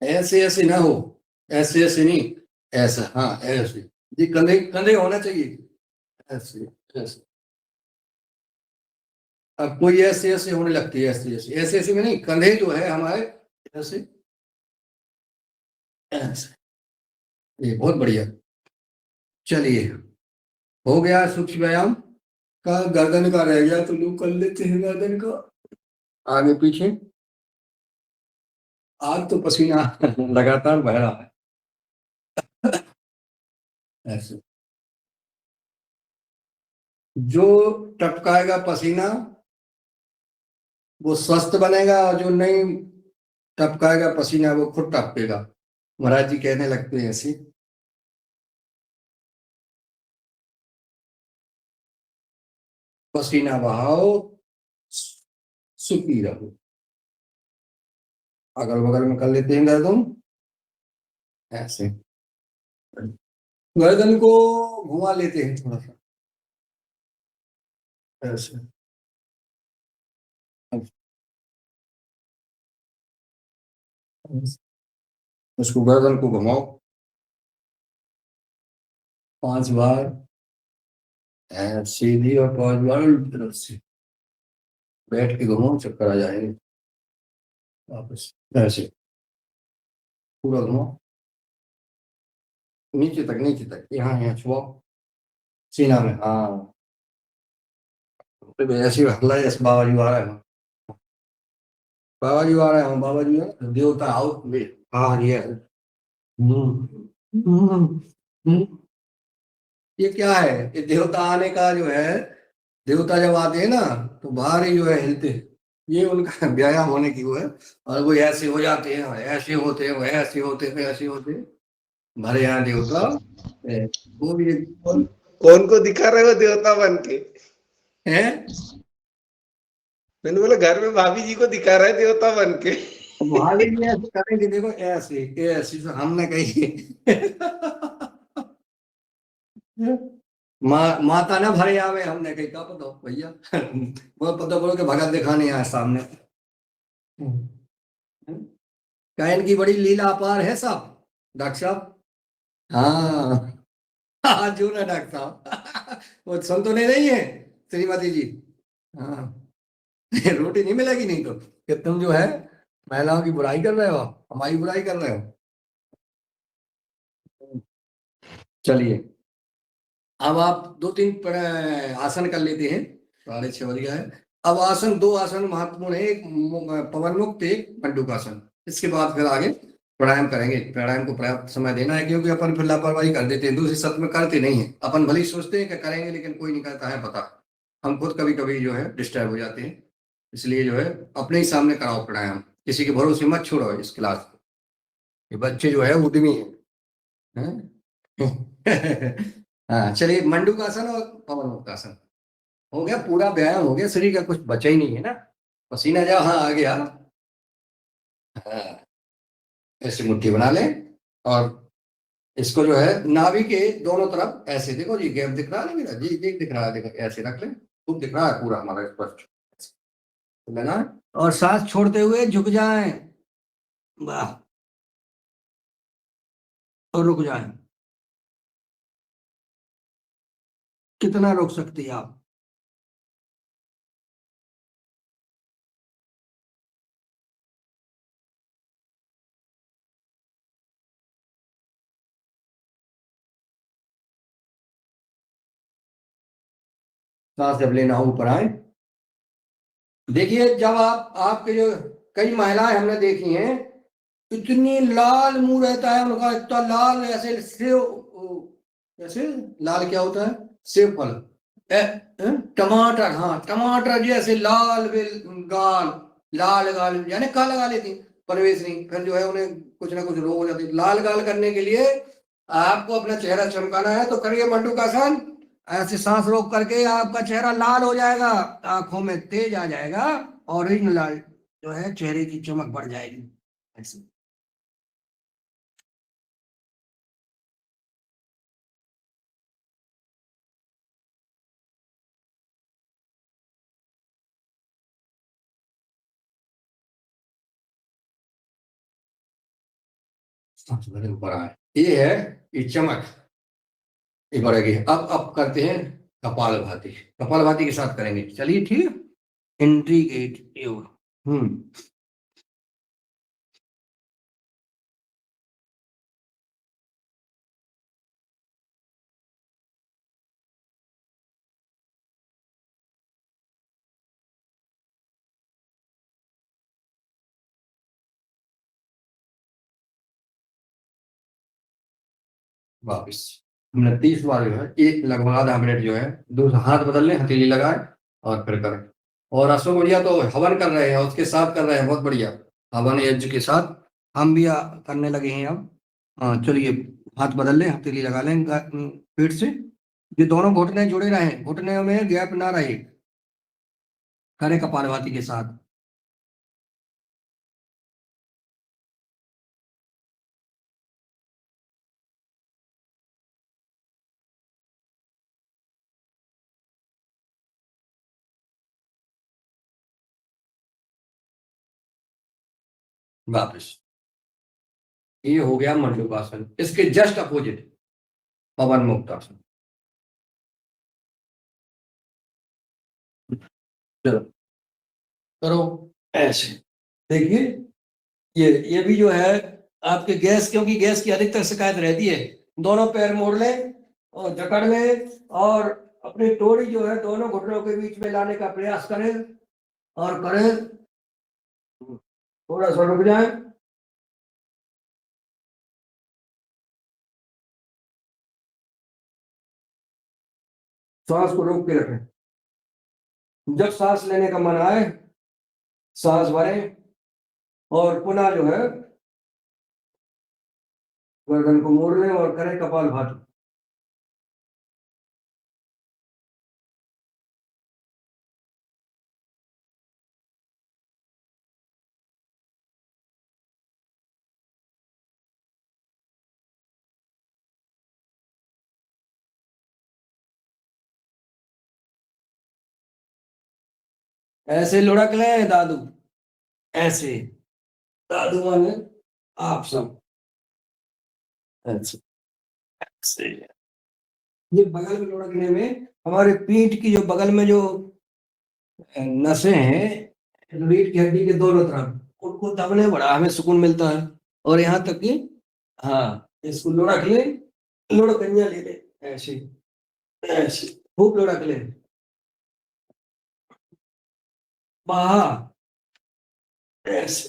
A: ऐसे ऐसे ना हो, ऐसे ऐसे नहीं, ऐसा। हाँ, ऐसे जी, कंधे कंधे होना चाहिए, ऐसे ऐसे। अब कोई ऐसे ऐसे होने लगती है, ऐसे ऐसे ऐसे ऐसे में नहीं, कंधे जो है हमारे ऐसे ऐसे। ये बहुत बढ़िया। चलिए, हो गया सूक्ष्म व्यायाम का। गर्दन का रह गया तो लोग कर लेते हैं, गर्दन का आगे पीछे। आज तो पसीना लगातार बह रहा है ऐसे। जो टपकाएगा पसीना वो स्वस्थ बनेगा, और जो नहीं टपकाएगा पसीना वो खुद टपकेगा। महाराज जी कहने लगते हैं ऐसे। पसीना बहाओ, सुखी रहो। अगल बगल में कर लेते हैं गर्दन ऐसे, गर्दन को घुमा लेते हैं थोड़ा सा ऐसे। उसको गर्दन को घुमाओ 5 बार, सीधी, और 5 बार उल्टी तरफ से। बैठ के घुमाओ, चक्कर आ जाएंगे। वापस ऐसे पूरा घुमाओ, नीचे तक, नीचे तक, यहाँ यहाँ छुआओ सीना में। हाँ, तो ऐसे हल्ला है, ऐसे बाबा जी आ रहे हैं, बाबा जी आ रहे हैं, बाबा जी है देवता आओ बे। हाँ ये है। हम्म, हम्म। ये क्या है, ये देवता आने का जो है, देवता जब आते हैं ना तो बाहर ही जो है हिलते हैं। ये उनका व्यायाम होने की वो है। और वो ऐसे हो जाते हैं, ऐसे होते हैं, वो ऐसे होते हैं, ऐसे होते हैं। हमारे यहाँ देवता वो भी
F: कौन कौन को दिखा रहे हो देवता बन के?
A: है।
F: मैंने बोला घर में भाभी जी को दिखा रहे देवता बन के।
A: भाभी भी ऐसे करेंगे, देखो ऐसे ऐसे तो हमने कही माता ना भरे आवे, हमने कही का पता भैया वो पता करो कि भगत दिखाने आए सामने। कायन की बड़ी लीला अपार है साहब, डॉक्टर साहब। हाँ हाँ जो ना डॉक्टर साहब वो सुन तो नहीं है श्रीमती जी। हाँ रोटी नहीं मिलेगी नहीं तो, कि तुम जो है महिलाओं की बुराई कर रहे हो, हमारी बुराई कर रहे हो। चलिए, अब आप 2-3 आसन कर लेते हैं, 6:30 बज गया है। अब आसन, 2 आसन महत्वपूर्ण है, एक पवन मुक्त, एक मंडूकासन। इसके बाद फिर आगे प्राणायाम करेंगे। प्राणायाम को पर्याप्त समय देना है, क्योंकि अपन फिर लापरवाही कर देते हैं, दूसरे सत्र में करते नहीं है। अपन भले ही सोचते हैं कि करेंगे, लेकिन कोई नहीं करता है, पता हम खुद कभी कभी जो है डिस्टर्ब हो जाते हैं। इसलिए जो है अपने ही सामने कराओ प्राणायाम, किसी के भरोसे मत छोड़ो इस क्लास को। ये बच्चे जो है उद्यमी हैं हाँ चलिए, मंडूकासन और पवन मुक्तासन हो गया, पूरा व्यायाम हो गया, शरीर का कुछ बचा ही नहीं है ना। पसीना जहाँ आ गया। हाँ, ऐसे मुट्ठी बना लें, और इसको जो है नाभि के दोनों तरफ ऐसे, देखो जी गैप दिख रहा है ना मेरा जी, देख दिख रहा है, देखो ऐसे रख लें, खूब दिख रहा है पूरा हमारा स्पष्ट लेना। और सांस छोड़ते हुए झुक जाएं, वाह, और रुक जाएं। कितना रोक सकती है आप? सांस जब लेना हो ऊपर आए। देखिए, जब आप, आपके जो कई महिलाएं हमने देखी हैं, इतनी लाल मुंह रहता है उनका, इतना लाल, ऐसे सेव, ऐसे लाल क्या होता है, सेव फल, टमाटर, हाँ टमाटर जैसे लाल गाल, लाल गाल, यानी काला गाल लेती परवेश नहीं, फिर जो है उन्हें कुछ ना कुछ रोग हो जाती है। लाल गाल करने के लिए आपको अपना चेहरा चमकाना है तो करिए मंडूकासन। ऐसे सांस रोक करके आपका चेहरा लाल हो जाएगा, आंखों में तेज आ जाएगा, ऑरेंज जो है चेहरे की चमक बढ़ जाएगी ऐसे। ऊपर आए, ये है ये चमक, ये बढ़ेगी। अब करते हैं कपालभाति। कपालभाति के साथ करेंगे, चलिए ठीक है। इंट्रीगेट योग। वापिस हमने 30 बार जो है, एक लगभग आधा मिनट जो है, दो हाथ बदल लें, हथेली लगाए और फिर करें। और अशोक भैया तो हवन कर रहे हैं, उसके साथ कर रहे हैं, बहुत बढ़िया। हवन यज्ञ के साथ हम भी करने लगे हैं अब। हाँ चलिए, हाथ बदल लें, हथेली लगा लें पीठ से, ये दोनों घुटने जुड़े रहे, घुटने में गैप ना रहे, करें कपालभाति के साथ। वापस ये हो गया मंडूकासन। इसके जस्ट अपोजिट पवन मुक्तासन। चलो करो ऐसे। देखिए ये भी जो है आपके गैस, क्योंकि गैस की अधिकतर शिकायत रहती है, दोनों पैर मोड़ लें और जकड़ लें और अपनी टोरी जो है दोनों घुटनों के बीच में लाने का प्रयास करें और करें, थोड़ा सा रुक जाए। सांस को रोक के रखें। जब सांस लेने का मन आए सांस भरें और पुनः जो है गर्दन को मोड़ लें और करें कपालभाति। ऐसे लुढ़क लें दादू, ऐसे दादू माने आप सब ऐसे ऐसे। ये बगल में लुढ़कने में हमारे पीठ की जो बगल में जो नसें हैं रीढ़ की हड्डी के दोनों तरफ, उनको दबने बड़ा हमें सुकून मिलता है। और यहाँ तक कि हाँ, इसको लुढ़क ले, लुढ़कनिया ले ले ऐसे ऐसे, खूब लुढ़क ले, बाहर ऐसे,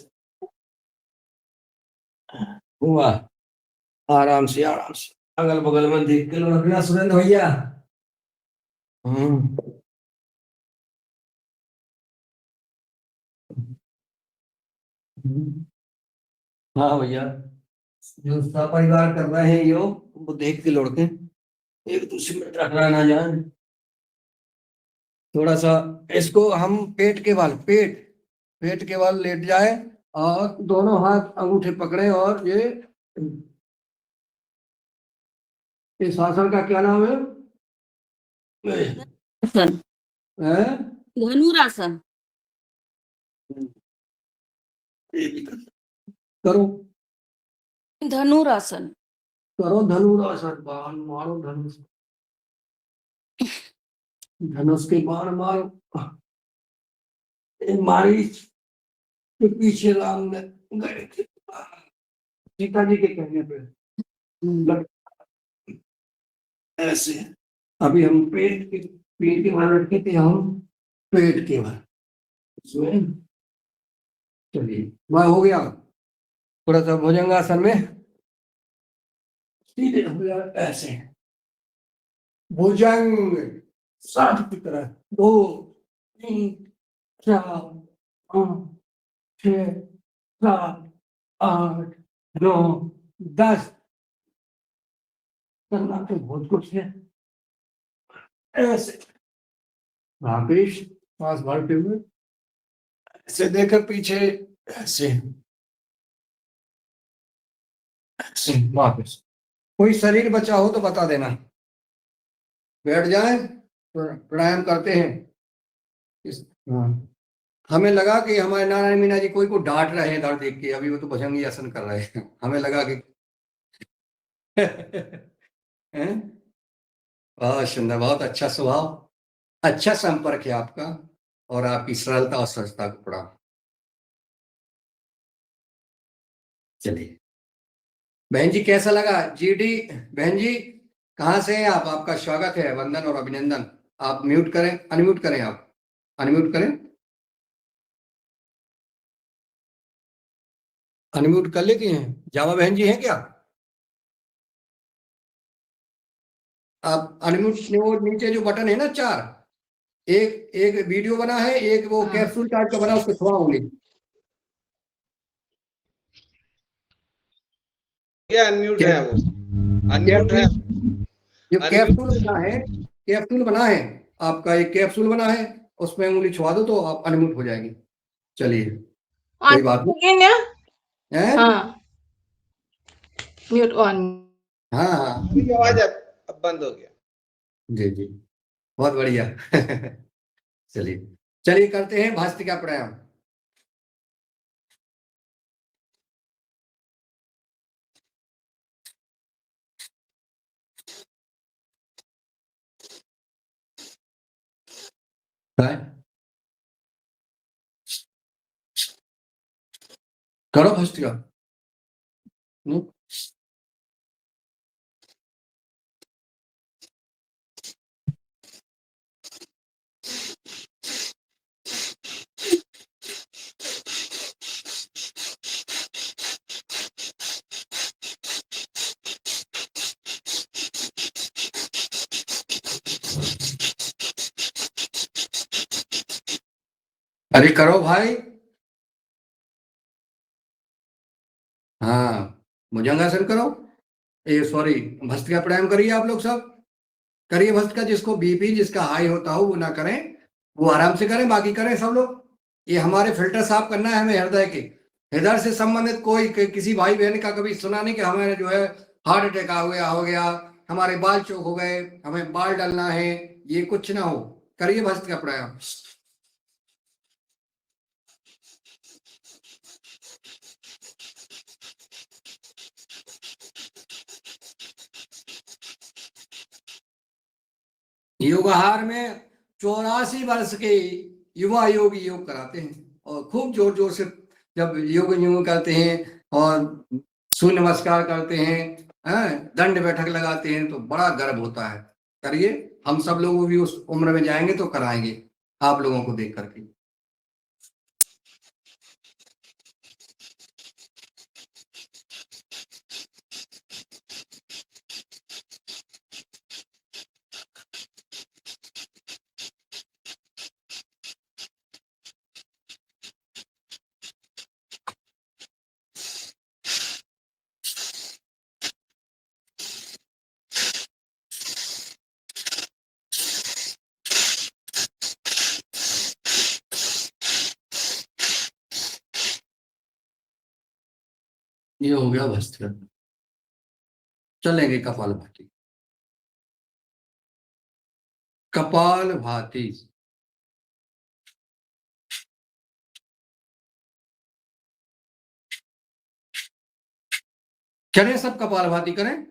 A: हुआ आराम से अगल बगल में देख के लुढ़कना सुरेंद्र भैया। हाँ भैया, जो सपरिवार कर रहे हैं योग वो देख के लुढ़के, एक दूसरे में टकरा ना जाए। थोड़ा सा इसको हम पेट के बल लेट जाए और दोनों हाथ अंगूठे पकड़े और ये इस आसन का क्या नाम है?
E: धनुरासन।
A: करो
E: धनुरासन।
A: धनुरासन। बाण मारो, धनुष के बाण मारो। मारीच के पीछे राम ने गए थे सीता जी के कहने पे ऐसे। अभी हम पेट के बाहर रखे थे, हम पेट के बाहर इसमें। चलिए वह हो गया। थोड़ा सा भुजंगासन में सीधे हो गया ऐसे, भुजंग साथ की तरह। 2 3 4 5 6 7 8 9 10 करना तो बहुत कुछ है। ऐसे वापिस सांस भरते हुए ऐसे देखकर पीछे ऐसे ऐसे वापिस। कोई शरीर बचा हो तो बता देना, बैठ जाए प्राणायाम करते हैं। हाँ, हमें लगा कि हमारे नारायण मीना जी कोई को डांट रहे हैं दर्द देख के, अभी वो तो भुजंगी आसन कर रहे हैं। हमें लगा कि बहुत सुंदर, बहुत अच्छा स्वभाव, अच्छा संपर्क है आपका और आपकी सरलता और सहजता को प्रणाम। चलिए बहन जी कैसा लगा? जीडी बहन जी कहाँ से हैं आप? आपका स्वागत है, वंदन और अभिनंदन। आप म्यूट करें, अनम्यूट करें, आप अनम्यूट करें, अनम्यूट कर लेती हैं। जावा बहन जी हैं क्या आप? अनम्यूट वो नीचे जो बटन है ना 4, एक वीडियो बना है, एक वो कैप्सूल टाइप का बना, उसको थोड़ा होंगे
F: क्या अनम्यूट है वो? अनम्यूट है
A: जो कैप्सूल बना है, कैप्सूल बना है आपका, एक कैप्सूल बना है, उसमें उंगली छुआ दो तो आप अनम्यूट हो जाएगी। चलिए कोई बात नहीं है।
G: हाँ म्यूट ऑन।
A: हाँ हाँ
F: अभी आवाज अब बंद हो गया।
A: जी जी बहुत बढ़िया। चलिए करते हैं भास्तिका प्राणायाम। है? करो भस्त्रिका। अरे करो भाई। हाँ, भुजंगासन करो। सॉरी, भस्त्रिका प्राणायाम करिए आप लोग सब। करिए भस्त्रिका। जिसको बीपी जिसका हाई होता हो वो ना करें, वो आराम से करें, बाकी करें सब लोग। ये हमारे फिल्टर साफ करना है हमें हृदय के। हृदय से संबंधित कोई किसी भाई बहन का कभी सुना नहीं कि हमारे जो है हार्ट अटैक हो गया, हमारे बाल चौक हो गए, हमें बाल डालना है, ये कुछ ना हो। करिए भस्त्रिका प्राणायाम। योगाहार में 84 वर्ष के युवा योगी योग कराते हैं और खूब जोर जोर से जब योग करते हैं और सूर्य नमस्कार करते हैं, दंड बैठक लगाते हैं तो बड़ा गर्व होता है। करिए, हम सब लोग भी उस उम्र में जाएंगे तो कराएंगे आप लोगों को देख करके। ये हो गया भस्त्रिका। चलेंगे कपालभाति। कपालभाति चलें, सब कपालभाति करें।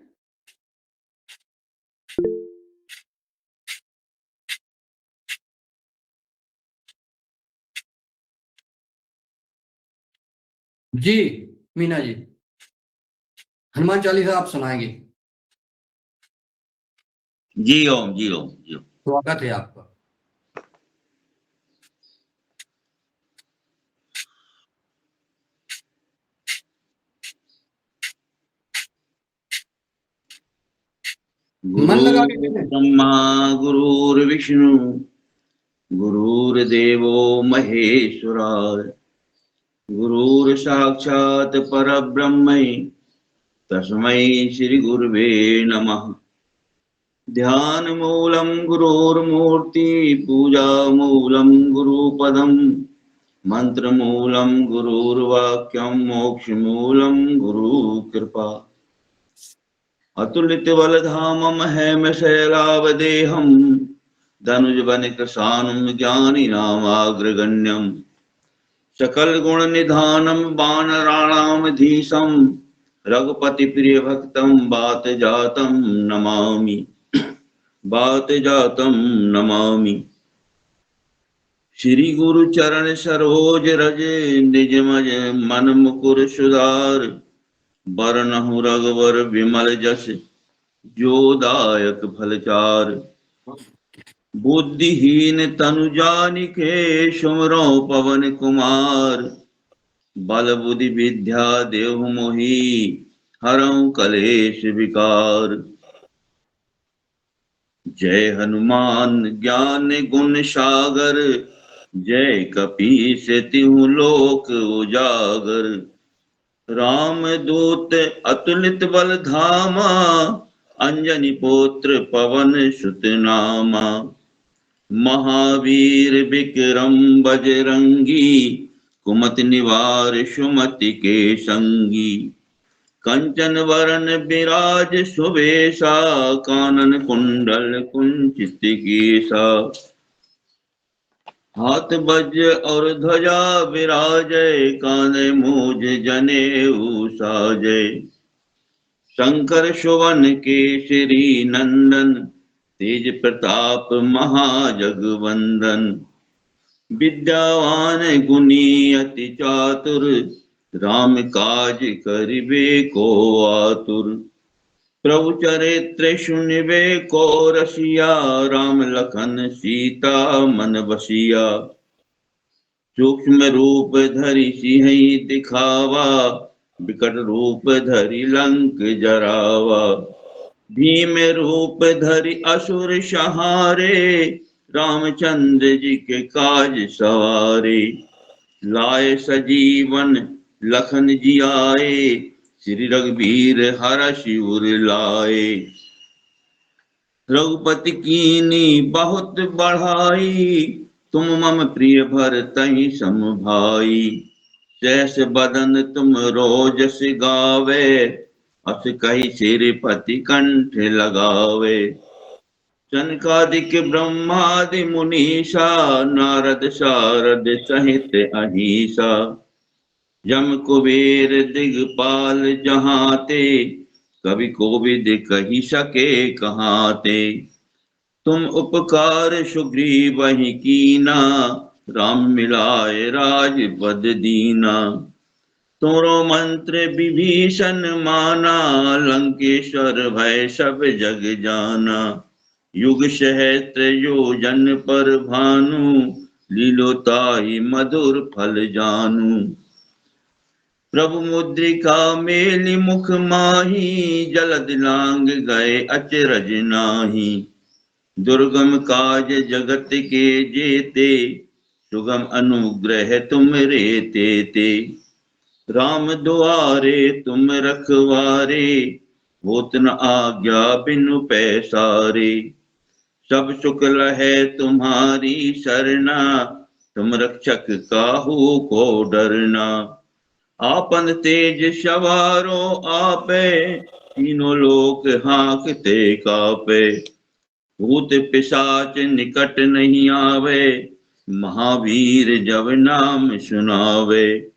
A: जी मीना जी, हनुमान चालीसा आप सुनाएंगे।
H: जी ओम जी ओम जी ओम।
A: स्वागत है आपका। मन लगा के
H: गुरु
A: करें।
H: ब्रह्मा गुरुर्विष्णु गुरुर्देवो महेश्वरा गुरुर साक्षात परब्रह्म तस्मै श्री गुरुवे नमः। ध्यान मूलम गुरुर्मूर्ति पूजा मूलम गुरुपदम मंत्र मूलम गुरुर्वाक्यम मोक्ष मूलम गुरु कृपा। अतुलित बलधामम हेम शैलावदेहम धनुज बनिक सानुम ज्ञानी नामाग्रगण्यम सकल गुण निधानम वानराणाम धीशम रघुपति प्रिय भक्तम बात जातम नमामि बात जातम नमामि। श्री गुरु चरण सरोज रज निज मज मन मुकुर सुधार बरनहु रघुवर विमल जस जो दायक फलचार। बुद्धिहीन तनु जानिके सुमरो पवन कुमार बल बुद्धि विद्या देहु मोहि हरऊ कलेश विकार। जय हनुमान ज्ञान गुण सागर जय कपीस तिहु लोक उजागर। राम दूत अतुलित बल धामा अंजनी पुत्र पवन सुत नामा। महावीर विक्रम बजरंगी कुमति निवार सुमति के संगी। कंचन वरण विराज सुवेशा कानन कुंडल कुंचित केसा। हाथ वज्र और ध्वजा विराजय कांधे मूज जनेऊ साजय। शंकर सुवन केसरी नंदन तेज प्रताप महाजगवंदन। विद्यावान गुणी अति चातुर, राम काज करिबे को आतुर। प्रभु चरित्र सुनिबे को रसिया, राम लखन सीता मन बसिया। सूक्ष्म रूप धरि सिंहि दिखावा, विकट रूप धरि लंक जरावा। भीम रूप धरि असुर सहारे, रामचंद्र जी के काज सवारे। लाए सजीवन लखन जी आए, श्री रघुबीर हरषि उर लाए। रघुपति कीनी बहुत बढ़ाई, तुम मम प्रिय भरतहि सम भाई। सहस बदन तुम रोजस गावे, अस कहि सिरपति कंठ लगावे। सनकादिक ब्रह्मादि मुनीषा, नारद सारद सहित अहिसा। यम कुबेर दिगपाल जहाते, कवि कोविद कहि सके कहाते। तुम उपकार सुग्रीवहि कीना, राम मिलाए राजपद दीना। तुमरो मंत्र विभीषण माना, लंकेश्वर भय सब जग जाना। युग सहस्त्र योजन पर भानु, लीलोताहि मधुर फल जानू। प्रभु मुद्रिका मेलि मुख माही, जलद लांग गए अचरज नाही। दुर्गम काज जगत के जेते, सुगम अनुग्रह तुम रे तेते। राम दुआरे तुम रखवारे, होत न आज्ञा बिनु पैसारे। सब सुख लहै तुम्हारी सरना, तुम रक्षक काहू को डरना। आपन तेज सवारो आपे, तीनों लोक हाँकते कापे। भूत पिशाच निकट नहीं आवे, महावीर जब नाम सुनावे।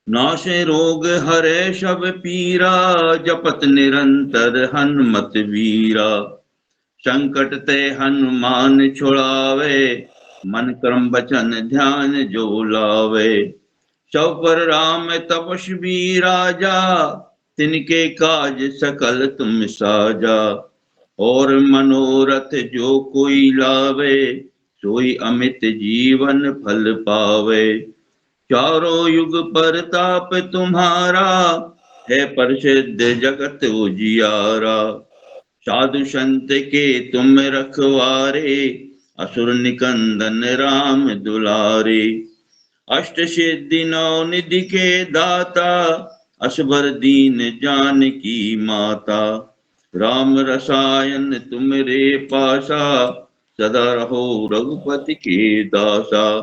H: नाशे रोग हरे सब पीरा, जपत निरंतर हनुमत वीरा। संकट ते हनुमान छुड़ावे, मन क्रम वचन ध्यान जो लावे। सब पर राम तपस्वी राजा, तिनके काज सकल तुम साजा। और मनोरथ जो कोई लावे, सोई अमित जीवन फल पावे। चारों युग परताप तुम्हारा, है प्रसिद्ध जगत उजियारा। साधु संत के तुम रखवारे, असुर निकंदन राम दुलारे। अष्ट सिद्धि नौ निधि के दाता, असबर दीन जानकी माता। राम रसायन तुम रे पासा, सदा रहो रघुपति के दासा।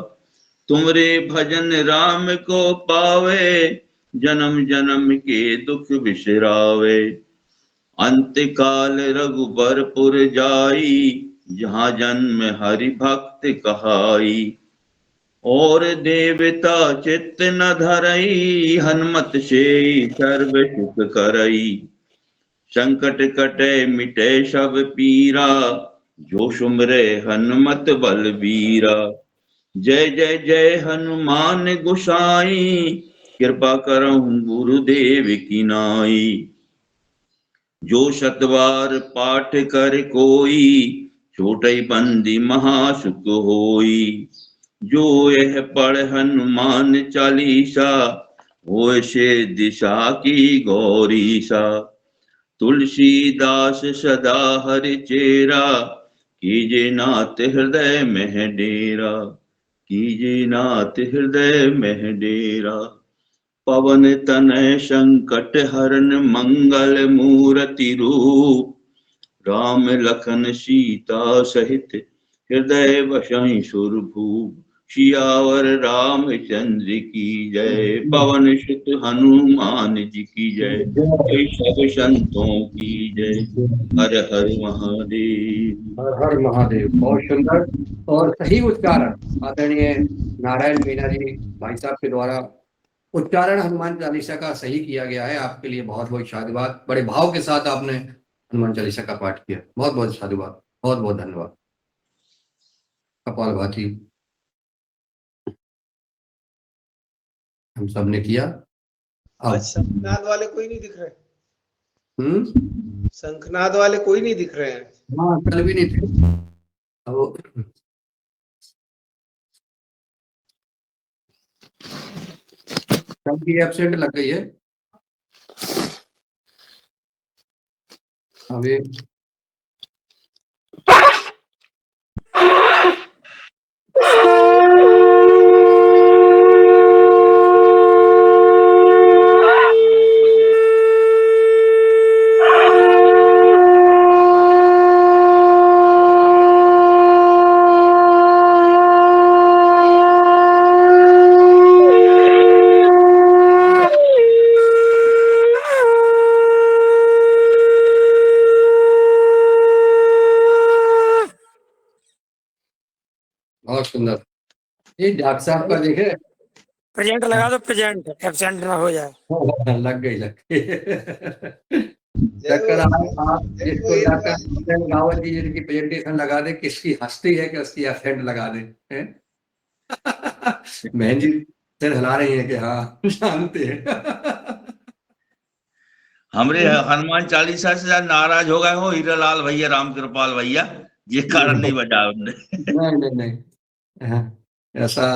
H: तुमरे भजन राम को पावे, जन्म जन्म के दुख बिसरावे। अंत काल रघुबरपुर जाई, जहाँ जन्म हरि भक्त कहाई। और देवता चित्त न धरई, हनुमत से सर्व सुख करई। संकट कटे मिटे सब पीरा, जो सुमरे हनुमत बलबीरा। जय जय जय हनुमान गोसाई, कृपा करहु गुरुदेव की नाई। जो शतवार पाठ कर कोई, छोटे बंदी महासुख होई। जो यह पढ़ हनुमान चालीसा, होय से दिशा की गौरीसा। तुलसीदास सदा हरि चेरा, कीजे नाथ हृदय में डेरा। कीजे नाथ हृदय में डेरा। पवन तनय संकट हरन, मंगल मूर्ति रूप। राम लखन सीता सहित, हृदय बसहि सुरभूप। सियावर रामचंद्र की जय, पवन सुत हनुमान जी की जय। जय सब संतों की जय। हर हर महादेव।
A: हर हर महादेव। बहुत सुंदर और सही उच्चारण आदरणीय नारायण मीणा जी भाई साहब के द्वारा उच्चारण हनुमान चालीसा का सही किया गया है। आपके लिए बहुत बहुत साधुवाद। बड़े भाव के साथ आपने हनुमान चालीसा का पाठ किया। बहुत बहुत साधुवाद। बहुत बहुत धन्यवाद। कपालभाति। हम सब ने किया।
F: आज
A: अब
F: शंखनाद वाले कोई नहीं दिख रहे,
A: हम्म,
F: शंखनाद वाले कोई नहीं दिख रहे हैं।
A: हाँ कल भी नहीं थे। अब सबकी एब्सेंट लग गई है। अभी बहुत सुंदर। ये डॉक्टर साहब का देखे,
C: प्रेजेंट लगा दो, प्रेजेंट एब्सेंट ना हो जाए।
A: लग गई लग गई।
F: जय
A: डॉक्टर
F: हो,
A: आप
F: जय
A: जिसको
F: हो
A: डॉक्टर
F: इंद्राजी।
A: रावत जी जिनकी प्रेजेंटेशन लगा दे, किसकी हस्ती है कि उसकी एब्सेंट लगा दे हैं? बहन जी सिर हिला रही है कि हाँ जानते हैं।
H: हमरे हनुमान चालीसा से ज्यादा नाराज हो गए हो हीरालाल भैया, राम कृपाल भैया, ये कारण नहीं बजा उनने।
A: नहीं नहीं नहीं, हाँ, ऐसा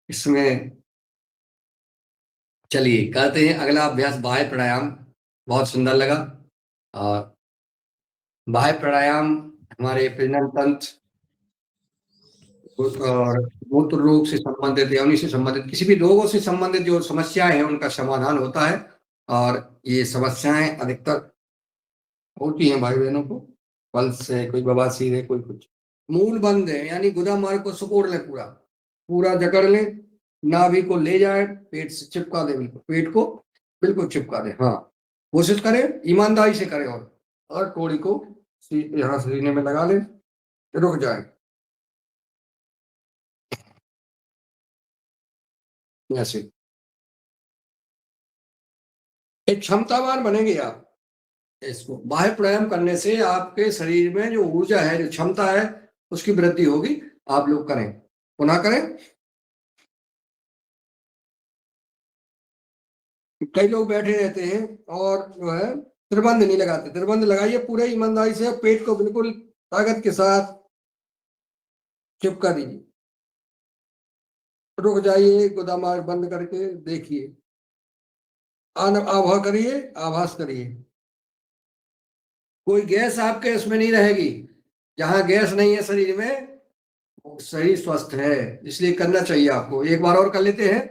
A: इसमें। चलिए करते हैं अगला अभ्यास, बाह्य प्राणायाम। बहुत सुंदर लगा। और बाह्य प्राणायाम हमारे प्रजनन तंत्र और मूत्र रोग से संबंधित या उन्हीं से संबंधित किसी भी रोगों से संबंधित जो समस्याएं हैं उनका समाधान होता है। और ये समस्याएं अधिकतर होती हैं भाई बहनों को, पल्स है, कोई बवासीर है, कोई कुछ। मूल बंद है यानी गुदा मार्ग को सिकोड़ ले, पूरा पूरा जकड़ ले, नाभि को ले जाए, पेट से चिपका दे, बिल्कुल पेट को बिल्कुल चिपका दे। हाँ कोशिश करें, ईमानदारी से करें। और कोड़ी को यहाँ सीने में लगा ले, रुक जाए ऐसे। एक क्षमतावान बनेंगे आप। इसको बाह्य प्राणायाम करने से आपके शरीर में जो ऊर्जा है, जो क्षमता है, उसकी वृद्धि होगी। आप लोग करें, पुनः करें। कई लोग बैठे रहते हैं और जो है त्रिबंध नहीं लगाते। त्रिबंध लगाइए पूरे ईमानदारी से, पेट को बिल्कुल ताकत के साथ चिपका दीजिए, रुक जाइए, गोदामार्ग बंद करके देखिए, आभास करिए, आभास करिए। कोई गैस आपके इसमें नहीं रहेगी। जहां गैस नहीं है शरीर में, शरीर स्वस्थ है। इसलिए करना चाहिए आपको। एक बार और कर लेते हैं।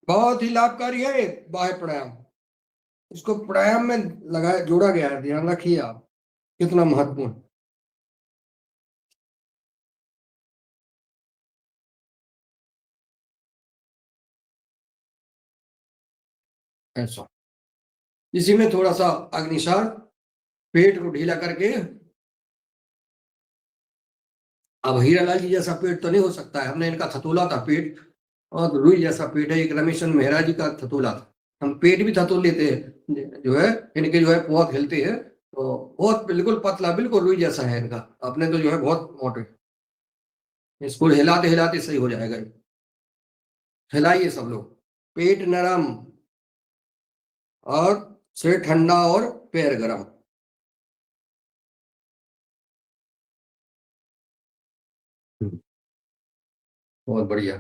A: बहुत ही लाभकारी है बाह्य प्राणायाम। इसको प्राणायाम में लगाया, जोड़ा गया है, ध्यान रखिए आप कितना महत्वपूर्ण। ऐसा इसी में थोड़ा सा अग्निसार, पेट को ढीला करके। अब हीरालाल जी जैसा पेट तो नहीं हो सकता है, हमने इनका थतोला था पेट, और रुई जैसा पेट है। एक रमेशन मेहरा जी का थतोला था। हम पेट भी थतोल लेते हैं, जो है इनके जो है बहुत हिलते हैं, तो बहुत बिल्कुल पतला, बिल्कुल रुई जैसा है इनका। अपने तो जो है बहुत मोटे। इसको हिलाते हिलाते सही हो जाएगा। हिलाइए सब लोग, पेट नरम और सिर ठंडा और पैर गरम। बहुत बढ़िया।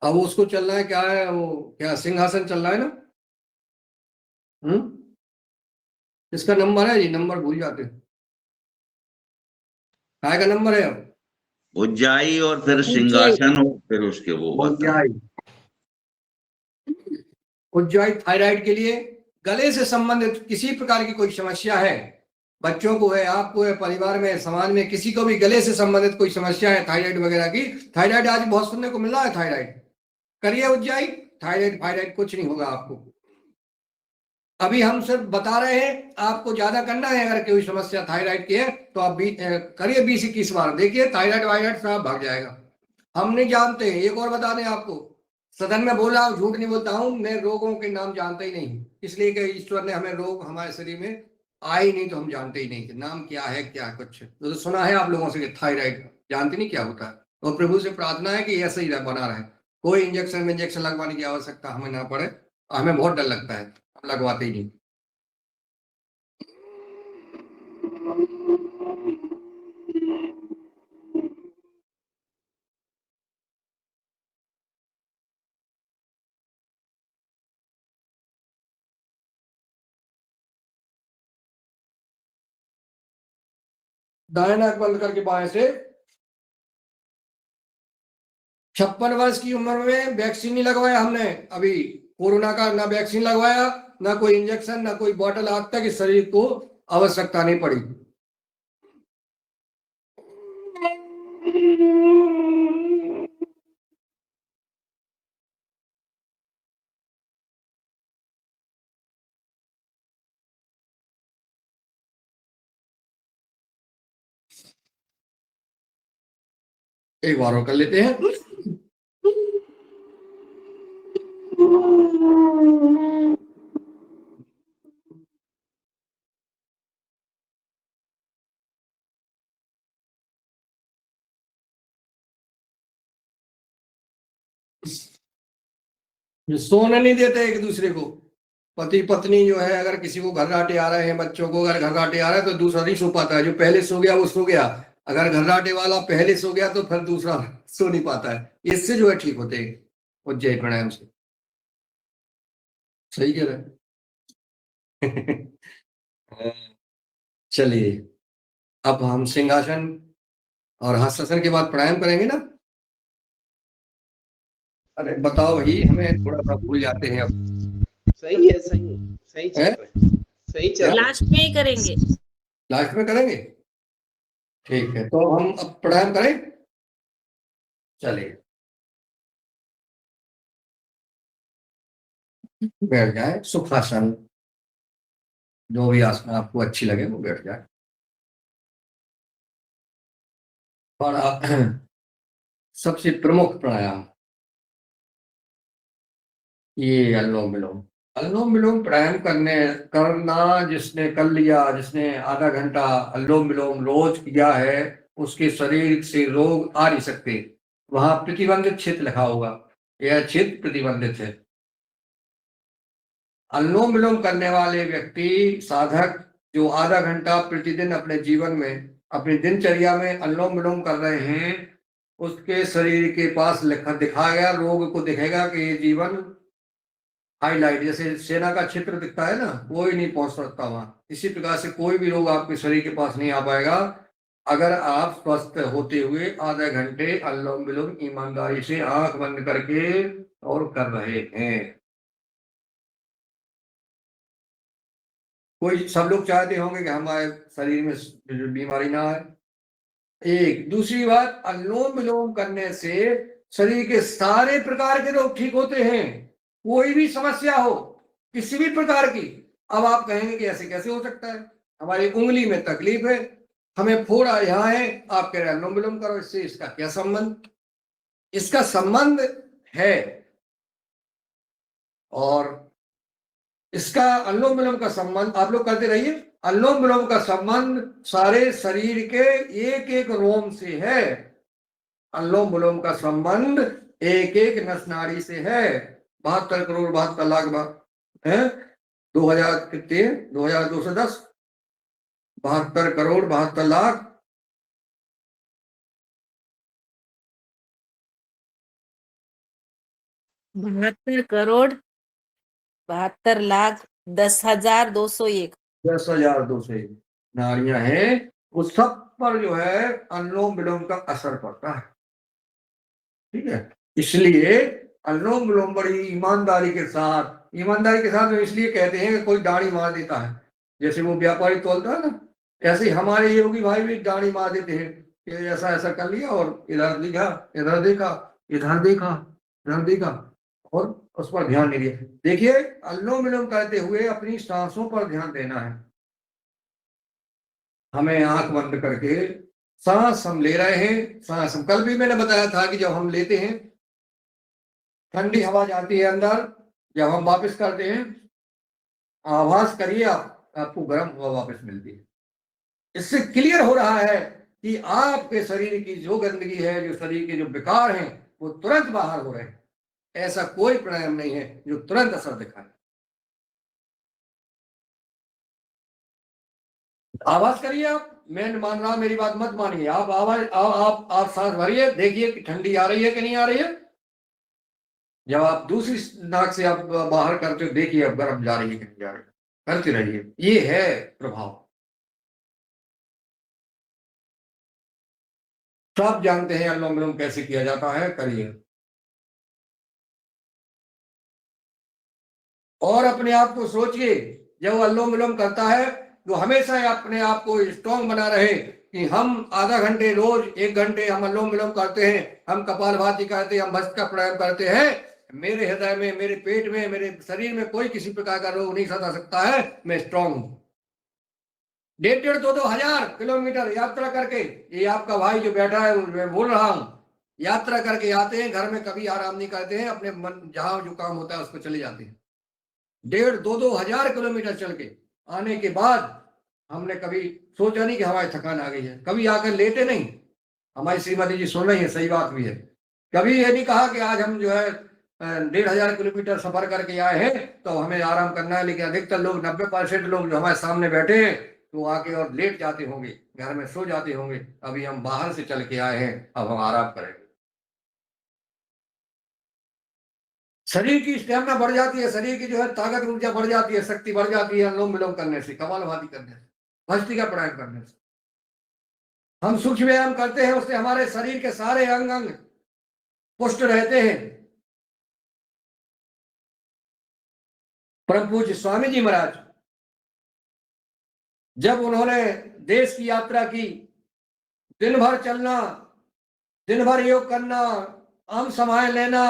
A: अब उसको चलना है, क्या है वो, क्या सिंहासन चल रहा है ना? इसका नंबर है जी, नंबर भूल जाते हैं। काय का नंबर है अब?
H: उज्जाई और फिर सिंहासन हो, फिर उसके वो होता है।
A: उज्जाई थायराइड के लिए। गले से संबंधित किसी प्रकार की कोई समस्या है, बच्चों को है, आपको है, परिवार में, समाज में किसी को भी गले से संबंधित कोई समस्या है थायराइड वगैरह की। थायराइड आज बहुत सुनने को मिल रहा है। थायराइड करिए उज्जाई, थायराइड फायराइड कुछ नहीं होगा आपको। अभी हम सिर्फ बता रहे हैं, आपको ज्यादा करना है। अगर कोई समस्या थायराइड की है तो आप करिए 20-21 बार, देखिए थायराइड वायराइड सब भाग जाएगा। हम नहीं जानते। एक और बता दें आपको, सदन में बोला, झूठ नहीं बोलता हूं मैं, रोगों के नाम जानता ही नहीं। इसलिए कि ईश्वर ने हमें रोग हमारे शरीर में आए नहीं, तो हम जानते ही नहीं कि नाम क्या है, क्या कुछ। तो सुना है आप लोगों से कि थायराइड जानते नहीं क्या होता है, और प्रभु से प्रार्थना है कि ऐसे ही बना रहे, कोई इंजेक्शन लगवाने की आवश्यकता हमें ना पड़े। हमें बहुत डर लगता है, हम लगवाते ही नहीं। दाएं नाक बंद करके बाएं से। 56 वर्ष की उम्र में वैक्सीन नहीं लगवाया हमने अभी कोरोना का, ना वैक्सीन लगवाया, ना कोई इंजेक्शन, ना कोई बॉटल, आज तक इस शरीर को आवश्यकता नहीं पड़ी। एक बार और कर लेते हैं। सोने नहीं देते एक दूसरे को। पति पत्नी जो है, अगर किसी को घर्राटे आ रहे हैं, बच्चों को अगर घर्राटे आ रहा है तो दूसरा नहीं सो पाता है। जो पहले सो गया वो सो गया, अगर घर्राटे वाला पहले सो गया तो फिर दूसरा सो नहीं पाता है। इससे जो है ठीक होते हैं उज्जैन प्राणायाम से। सही कह रहे हैं। चलिए, अब हम सिंहासन और हस्तासन के बाद प्राणायाम करेंगे ना। अरे बताओ भाई, हमें थोड़ा सा भूल जाते हैं अब।
F: सही है, सही चल रहा है, सही चल रहा है।
E: लास्ट में ही करेंगे।
A: लास्ट में करेंगे, ठीक है। तो हम अब प्राणायाम करें। चलिए, बैठ जाए सुखासन, जो भी आसन आपको अच्छी लगे वो बैठ जाए। और सबसे प्रमुख प्राणायाम ये अनुलोम विलोम। अनुलोम विलोम प्राणायाम करना जिसने कर लिया, जिसने आधा घंटा अनुलोम विलोम रोज किया है, उसके शरीर से रोग आ नहीं सकते। वहां प्रतिबंधित क्षेत्र लिखा होगा, यह क्षेत्र प्रतिबंधित है। अनुलोम विलोम करने वाले व्यक्ति, साधक जो आधा घंटा प्रतिदिन अपने जीवन में, अपनी दिनचर्या में अनुलोम विलोम कर रहे हैं, उसके शरीर के पास दिखाया रोग को दिखेगा कि ये जीवन हाईलाइट, जैसे सेना का क्षेत्र दिखता है ना, कोई नहीं पहुंच सकता वहां। इसी प्रकार से कोई भी रोग आपके शरीर के पास नहीं आ पाएगा अगर आप स्वस्थ होते हुए आधे घंटे अनुलोम विलोम ईमानदारी से आंख बंद करके और कर रहे हैं। कोई, सब लोग चाहते होंगे कि हमारे शरीर में बीमारी ना आए। एक दूसरी बात, अनुलोम विलोम करने से शरीर के सारे प्रकार के रोग ठीक होते हैं। कोई भी समस्या हो किसी भी प्रकार की, अब आप कहेंगे कि ऐसे कैसे हो सकता है, हमारी उंगली में तकलीफ है, हमें फोड़ा यहाँ है, आप कह रहे हैं अनुलोम विलोम करो, इससे इसका क्या संबंध? इसका संबंध है, और इसका अनुलोम विलोम का संबंध आप लोग करते रहिए। अनुलोम विलोम का संबंध सारे शरीर के एक एक रोम से है। अनुलोम विलोम का संबंध एक एक नस नाड़ी से है। 72 करोड़ 72 लाख है, 2000 कितने, 2210, 72 करोड़ 72 लाख,
E: बहत्तर करोड़ 72 लाख 10,201
A: 10,201 नाड़ियां हैं। उस सब पर जो है अनुलोम विलोम का असर पड़ता है, ठीक है। इसलिए अनुलोम विलोम बड़ी ईमानदारी के साथ इसलिए कहते हैं कि कोई दाढ़ी मार देता है, जैसे वो व्यापारी तोलता है ना, ऐसे ही हमारे योगी भाई भी दाढ़ी मार देते हैं कि ऐसा ऐसा कर लिया और इधर लिखा, इधर देखा, इधर देखा, इधर देखा, और उस पर ध्यान नहीं दिया। देखिए, अनुलोम विलोम करते हुए अपनी सांसों पर ध्यान देना है। हमें आंख बंद करके सांस हम ले रहे हैं, सांस हम, कल भी मैंने बताया था कि जब हम लेते हैं ठंडी हवा जाती है अंदर, जब हम वापस करते हैं आभास करिए आपको गर्म हवा वापस मिलती है। इससे क्लियर हो रहा है कि आपके शरीर की जो गंदगी है, जो शरीर के जो विकार हैं, वो तुरंत बाहर हो रहे हैं। ऐसा कोई प्राणायाम नहीं है जो तुरंत असर दिखाए। आवाज करिए आप, मैं मान रहा, मेरी बात मत मानिए, आप आवाज आप सांस भरिए, देखिए कि ठंडी आ रही है कि नहीं आ रही है। जब आप दूसरी नाक से आप बाहर करते हो, देखिए अब गर्म जा रही है कि नहीं जा रही है, करते रहिए, ये है प्रभाव। सब जानते हैं अनुलोम विलोम कैसे किया जाता है, करिए। और अपने आप को सोचिए, जब अनुलोम विलोम करता है तो हमेशा अपने आप को स्ट्रांग बना रहे कि हम आधा घंटे रोज, 1 घंटे हम अनुलोम विलोम करते हैं, हम कपालभाति करते हैं, हम भस्त्रिका प्राणायाम करते हैं। मेरे हृदय में, मेरे पेट में, मेरे शरीर में कोई किसी प्रकार का रोग नहीं सता सकता है, मैं स्ट्रांग हूं। 1,500 2,000 हजार किलोमीटर यात्रा करके, ये आपका भाई जो बैठा है मैं बोल रहा हूं, यात्रा करके आते हैं, घर में कभी आराम नहीं करते हैं, अपने मन जहां जो काम होता है उसको चले जाते हैं। 1,500 2,000 हजार किलोमीटर चल के आने के बाद हमने कभी सोचा नहीं कि हमारी थकान आ गई है, कभी आकर लेटे नहीं। हमारी श्रीमती जी सुन रही है, सही बात भी है। कभी ये नहीं कहा कि आज हम जो है 1,500 किलोमीटर सफर करके आए हैं तो हमें आराम करना है। लेकिन अधिकतर लोग, 90% लोग जो हमारे सामने बैठे हैं, तो आके और लेट जाते होंगे, घर में सो जाते होंगे। अभी हम बाहर से चल के आए हैं, अब हम आराम करेंगे। शरीर की स्टेमिना बढ़ जाती है, शरीर की जो है ताकत, ऊर्जा बढ़ जाती है, शक्ति बढ़ जाती है अनुलोम विलोम करने से, कपालभाति करने से, भस्त्रिका प्राणायाम करने से। हम सूक्ष्म व्यायाम करते हैं, उससे हमारे शरीर के सारे अंग अंग पुष्ट रहते हैं। परम पूज्य स्वामी जी महाराज जब उन्होंने देश की यात्रा की, दिन भर चलना, दिन भर योग करना, आम समाए लेना,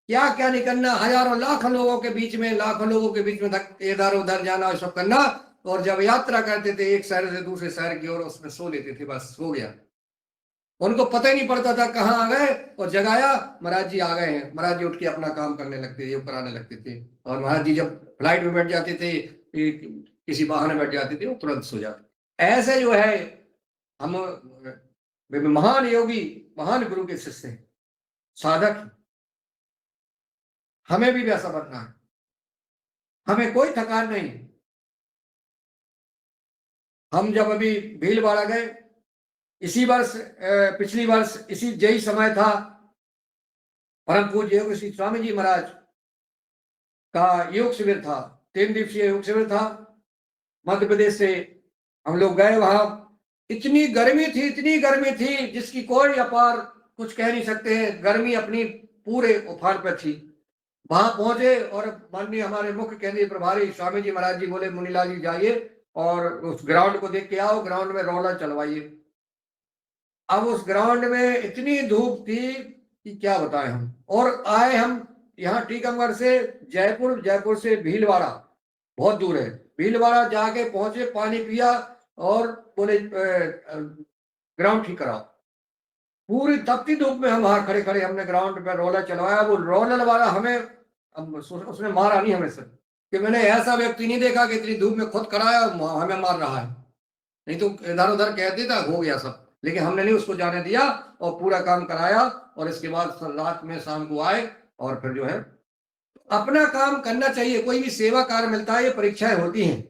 A: क्या क्या नहीं करना, हजारों लाखों लोगों के बीच में, लाखों लोगों के बीच में इधर उधर जाना, सब करना। और जब यात्रा करते थे एक शहर से दूसरे शहर की ओर, उसमें सो लेते थे, बस सो गया। उनको पता ही नहीं पड़ता था कहाँ आ गए, और जगाया महाराज जी आ गए हैं। महाराज जी उठ के अपना काम करने लगते थे, योग कराने लगते थे। और महाराज जी जब फ्लाइट में बैठ जाते थे, किसी वाहन में बैठ जाते थे, वो तुरंत सो जाते। ऐसे जो है हम महान योगी, महान गुरु के शिष्य हैं, साधक। हमें भी वैसा बनना है, हमें कोई थकान नहीं। हम जब अभी भीलवाड़ा गए, इसी वर्ष, पिछली वर्ष इसी यही समय था, परम पूज्य योग श्री स्वामी जी महाराज का योग शिविर था, 3 दिवसीय योग शिविर था। मध्य प्रदेश से हम लोग गए वहां। इतनी गर्मी थी, इतनी गर्मी थी जिसकी कोई अपार कुछ कह नहीं सकते हैं। गर्मी अपनी पूरे उफान पर थी। वहां पहुंचे और माननीय हमारे मुख्य केंद्रीय प्रभारी स्वामी जी महाराज जी बोले, मुनीलाल जी जाइए और उस ग्राउंड को देख के आओ, ग्राउंड में रोलर चलवाइए। अब उस ग्राउंड में इतनी धूप थी कि क्या बताएं हम। और आए हम यहाँ टीकमगढ़ से जयपुर, जयपुर से भीलवाड़ा बहुत दूर है, भीलवाड़ा जाके पहुंचे, पानी पिया और बोले ग्राउंड ठीक कराओ। पूरी तपती धूप में हम वहां खड़े खड़े हमने ग्राउंड पे रोलर चलवाया। वो रोलर वाला हमें, उसने मारा नहीं हमें सर, कि मैंने ऐसा व्यक्ति नहीं देखा कि इतनी धूप में खुद खड़ा है हमें मार रहा है। नहीं तो इधर उधर कहते था, हो गया सब। लेकिन हमने नहीं उसको जाने दिया और पूरा काम कराया। और इसके बाद रात में शाम को आए और फिर जो है अपना काम करना चाहिए। कोई भी सेवा कार्य मिलता है, ये परीक्षाएं होती हैं।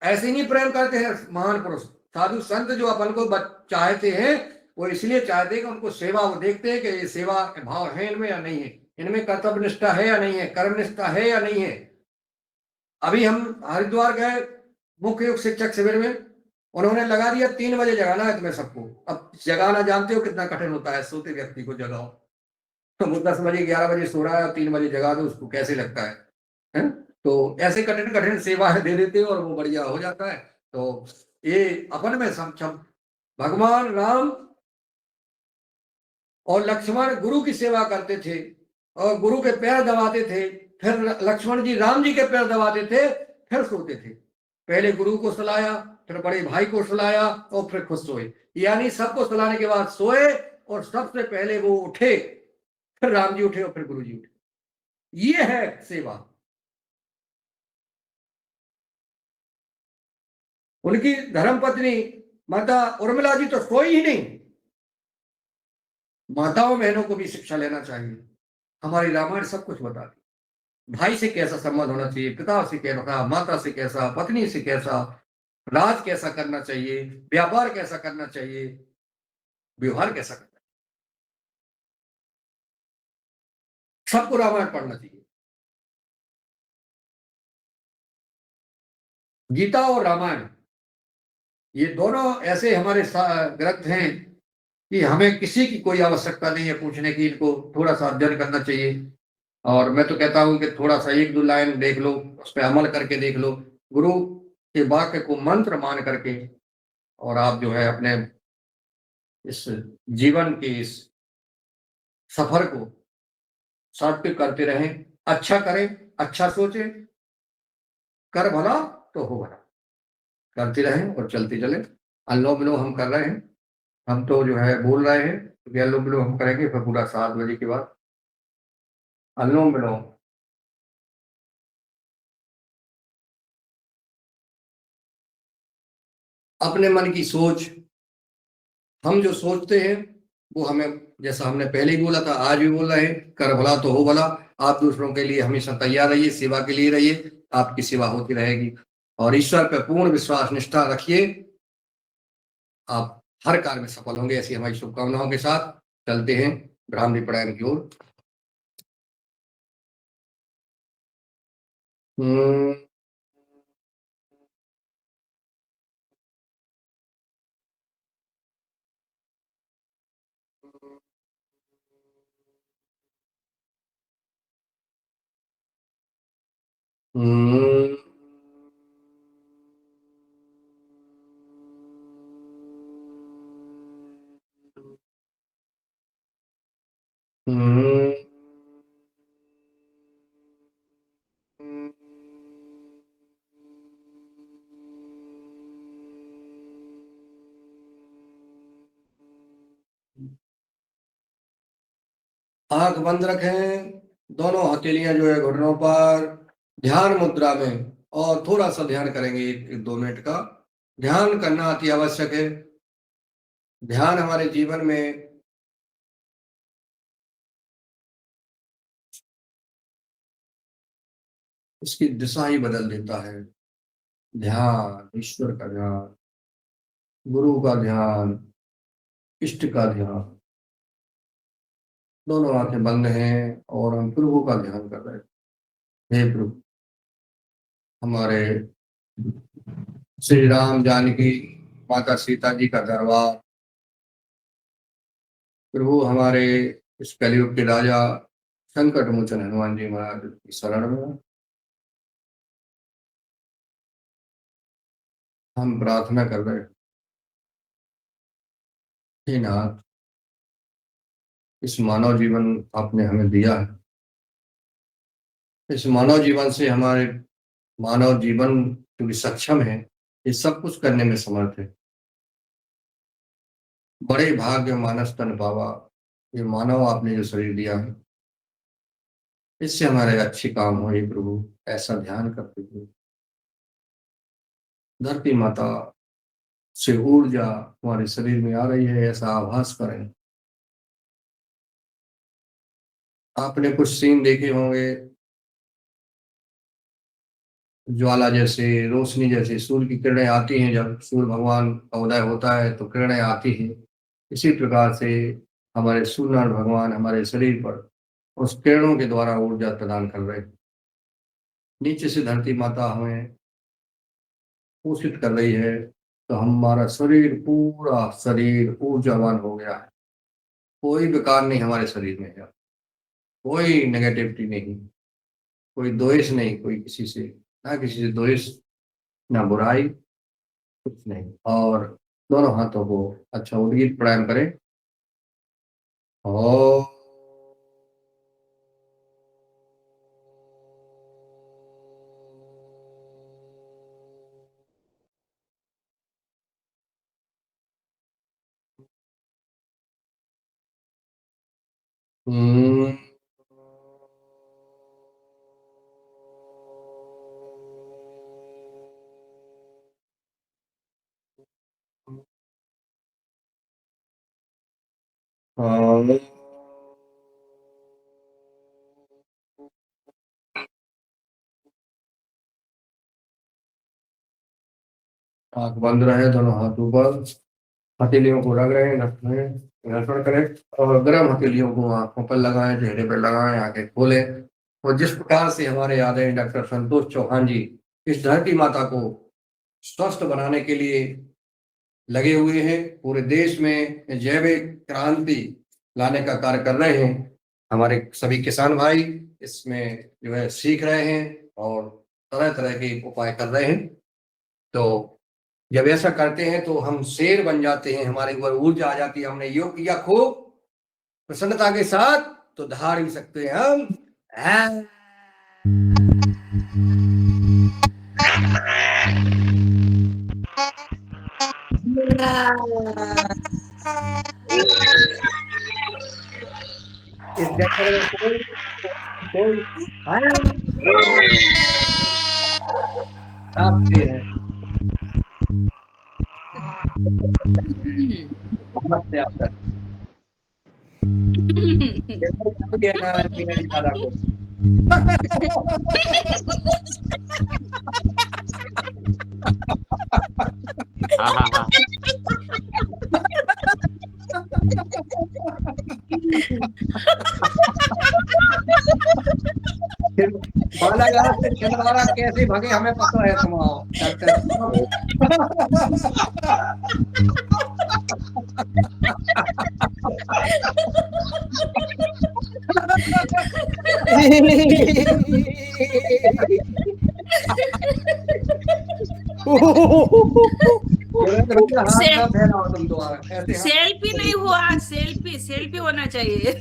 A: ऐसे नहीं प्रेम करते हैं महान पुरुष साधु संत जो अपन को चाहते हैं, वो इसलिए चाहते हैं कि उनको सेवा, वो देखते हैं कि ये सेवा भाव है इनमें या नहीं है, इनमें कर्तव्य निष्ठा है या नहीं है, कर्म निष्ठा है या नहीं है। अभी हम हरिद्वार गए मुख्य योग शिक्षक शिविर में, उन्होंने लगा दिया 3 बजे जगाना है तुम्हें सबको। अब जगाना जानते हो कितना कठिन होता है, सोते व्यक्ति को जगाओ। तो वो 10 बजे 11 बजे सो रहा है और 3 बजे जगा दो, उसको कैसे लगता है? तो ऐसे कठिन कठिन सेवाएं दे देते हैं और वो बढ़िया हो जाता है। तो ये अपन में सक्षम भगवान राम और लक्ष्मण गुरु की सेवा करते थे और गुरु के पैर दबाते थे, फिर लक्ष्मण जी राम जी के पैर दबाते थे, फिर सोते थे। पहले गुरु को सुलाया, फिर बड़े भाई को सुलाया और फिर खुद सोए। यानी सबको सुलाने के बाद सोए और सबसे पहले वो उठे, फिर राम जी उठे और फिर गुरु जी उठे। ये है सेवा। उनकी धर्मपत्नी माता उर्मिला जी तो सोई ही नहीं। माताओं बहनों को भी शिक्षा लेना चाहिए। हमारी रामायण सब कुछ बताती, भाई से कैसा संबंध होना चाहिए, पिता से कैसा, माता से कैसा, पत्नी से कैसा, राज कैसा करना चाहिए, व्यापार कैसा करना चाहिए, व्यवहार कैसा करना चाहिए, सबको रामायण पढ़ना चाहिए। गीता और रामायण ये दोनों ऐसे हमारे ग्रंथ हैं कि हमें किसी की कोई आवश्यकता नहीं है पूछने की, इनको थोड़ा सा अध्ययन करना चाहिए। और मैं तो कहता हूं कि थोड़ा सा एक दो लाइन देख लो, उस पर अमल करके देख लो, गुरु के वाक्य को मंत्र मान करके, और आप जो है अपने इस जीवन के इस सफर को सात्विक करते रहें। अच्छा करें, अच्छा सोचें, कर भला तो हो भला, करते रहें और चलते चले। अनुलोम विलोम हम कर रहे हैं, हम तो जो है बोल रहे हैं, क्योंकि अनुलोम विलोम हम करेंगे फिर पूरा 7 बजे के बाद अनुलोम विलोम। अपने मन की सोच, हम जो सोचते हैं वो हमें, जैसा हमने पहले ही बोला था, आज भी बोल रहे हैं, कर भला तो हो भला। आप दूसरों के लिए हमेशा तैयार रहिए, सेवा के लिए रहिए, आपकी सेवा होती रहेगी। और ईश्वर पर पूर्ण विश्वास निष्ठा रखिए, आप हर कार्य में सफल होंगे। ऐसी हमारी शुभकामनाओं के साथ चलते हैं ब्राह्मणी प्राणायाम की ओर। हम्म, हम्म, आंख बंद रखें, दोनों हथेलियां जो है घुटनों पर, ध्यान मुद्रा में, और थोड़ा सा ध्यान करेंगे 1-2 मिनट का। ध्यान करना अति आवश्यक है। ध्यान हमारे जीवन में इसकी दिशा ही बदल देता है। ध्यान, ईश्वर का ध्यान, गुरु का ध्यान, इष्ट का ध्यान, दोनों आंखें बंद हैं और हम प्रभु का ध्यान कर रहे हैं। हे प्रभु, हमारे श्री राम जानकी माता सीता जी का दरबार, प्रभु हमारे इस कलयुग के राजा संकट मोचन हनुमान जी महाराज की शरण में हम प्रार्थना कर रहे हैं। हे नाथ, इस मानव जीवन आपने हमें दिया है, इस मानव जीवन से हमारे मानव जीवन जो भी सक्षम है, ये सब कुछ करने में समर्थ है। बड़े भाग्य मानस तन पावा, ये मानव आपने जो शरीर दिया है, इससे हमारे अच्छे काम हो। हे प्रभु, ऐसा ध्यान करते हुए धरती माता से ऊर्जा हमारे शरीर में आ रही है, ऐसा आभास करें। आपने कुछ सीन देखे होंगे, ज्वाला जैसे, रोशनी जैसे, सूर्य की किरणें आती हैं, जब सूर्य भगवान का उदय होता है तो किरणें आती हैं। इसी प्रकार से हमारे सूर्यनारायण भगवान हमारे शरीर पर उस किरणों के द्वारा ऊर्जा प्रदान कर रहे हैं। नीचे से धरती माता हमें पोषित कर रही है, तो हमारा शरीर, पूरा शरीर ऊर्जावान हो गया है। कोई विकार नहीं हमारे शरीर में है, कोई नेगेटिविटी नहीं, कोई द्वेष नहीं, कोई किसी से, ना किसी से द्वेष, ना बुराई, कुछ नहीं। और दोनों हाथों को अच्छा उद्गीत प्राणायाम करें। और और आंख बंद रहे, दोनों हाथ ऊपर, हथेलियों को रख रहे हैं, घर्षण करें और गर्म हथेलियों को आंखों पर लगाएं, चेहरे पर लगाएं, आंखें खोलें। और जिस प्रकार से हमारे आदरणीय डॉक्टर संतोष चौहान जी इस धरती माता को स्वस्थ बनाने के लिए लगे हुए हैं, पूरे देश में जैविक क्रांति लाने का कार्य कर रहे हैं। हमारे सभी किसान भाई इसमें जो है सीख रहे हैं और तरह तरह के उपाय कर रहे हैं। तो जब ऐसा करते हैं तो हम शेर बन जाते हैं, हमारे ऊपर ऊर्जा आ जाती है। हमने योग किया खूब प्रसन्नता के साथ तो धार भी सकते हैं हम। इस चक्कर में कोई आपसे है, नमस्ते आपका। दादा को
B: हाँ हाँ हाँ
A: बालाघाट से छिंदवाड़ा कैसे भागे हमें पता है, सुनाओ
D: सेल्फी नहीं हुआ, सेल्फी होना चाहिए।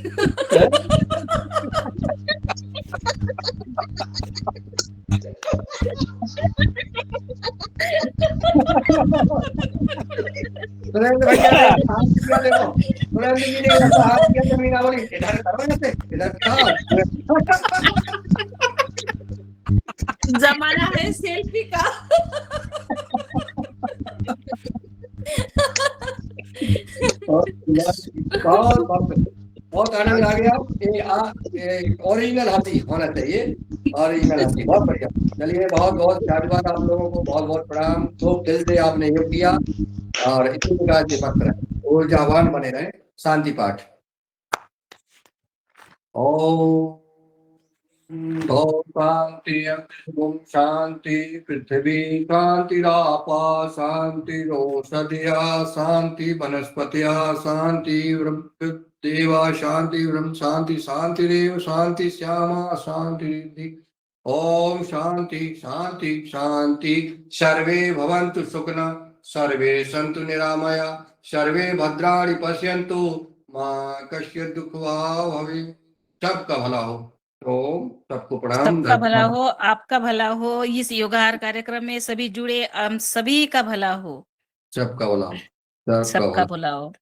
A: सुरेंद्र भैया ने हाथ किया, देखो सुरेंद्र जी ने ऐसा हाथ किया तो मीना बोली इधर करो, ऐसे इधर करो।
D: जमाना है सेल्फी का।
A: बहुत आनंद आ गया। ये ओरिजिनल हाथी होना चाहिए, ओरिजिनल हाथी। बहुत बढ़िया। चलिए बहुत बहुत धन्यवाद आप लोगों को, बहुत बहुत प्रणाम। तो दिल से आपने योग किया और इसी प्रकार से मत रहे, ऊर्जावान बने रहे। शांति पाठ। ओम शांति, ओम शांति, पृथ्वी शांतिरापा शांतिरोषधया शांति वनस्पतया शांति देवा शांति ब्रह्म शांति शांतिरेव शांति श्यामा शांति। ओम शांति शांति शांति। सर्वे भवन्तु सुखिनः, सर्वे सन्तु निरामया, सर्वे भद्राणि पश्यन्तु, मा कश्चित् दुःख वा भवेत्। सबका भला हो। ओम सबको प्रणाम।
D: सबका भला हो, आपका भला हो, इस योगाहार कार्यक्रम में सभी जुड़े हम सभी का भला हो,
A: सबका भला हो,
D: सबका भला हो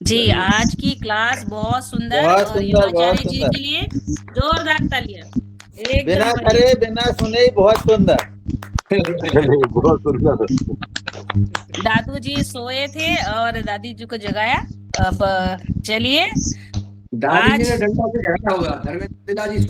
D: जी। आज की क्लास बहुत सुंदर
I: बहुत
D: और
I: सुंदर, बहुत
D: योगाचार्य जी
I: सुंदर।
D: के लिए जोरदार तालियां।
I: बिना
D: एकदम
I: करे बिना सुने ही बहुत सुंदर।
A: बहुत सुंदर।
D: दादू जी सोए थे और दादी जी को जगाया। अब चलिए
A: दादी जी
D: आज
A: ने डंडा से जगाया होगा, धर्मेंद्र जी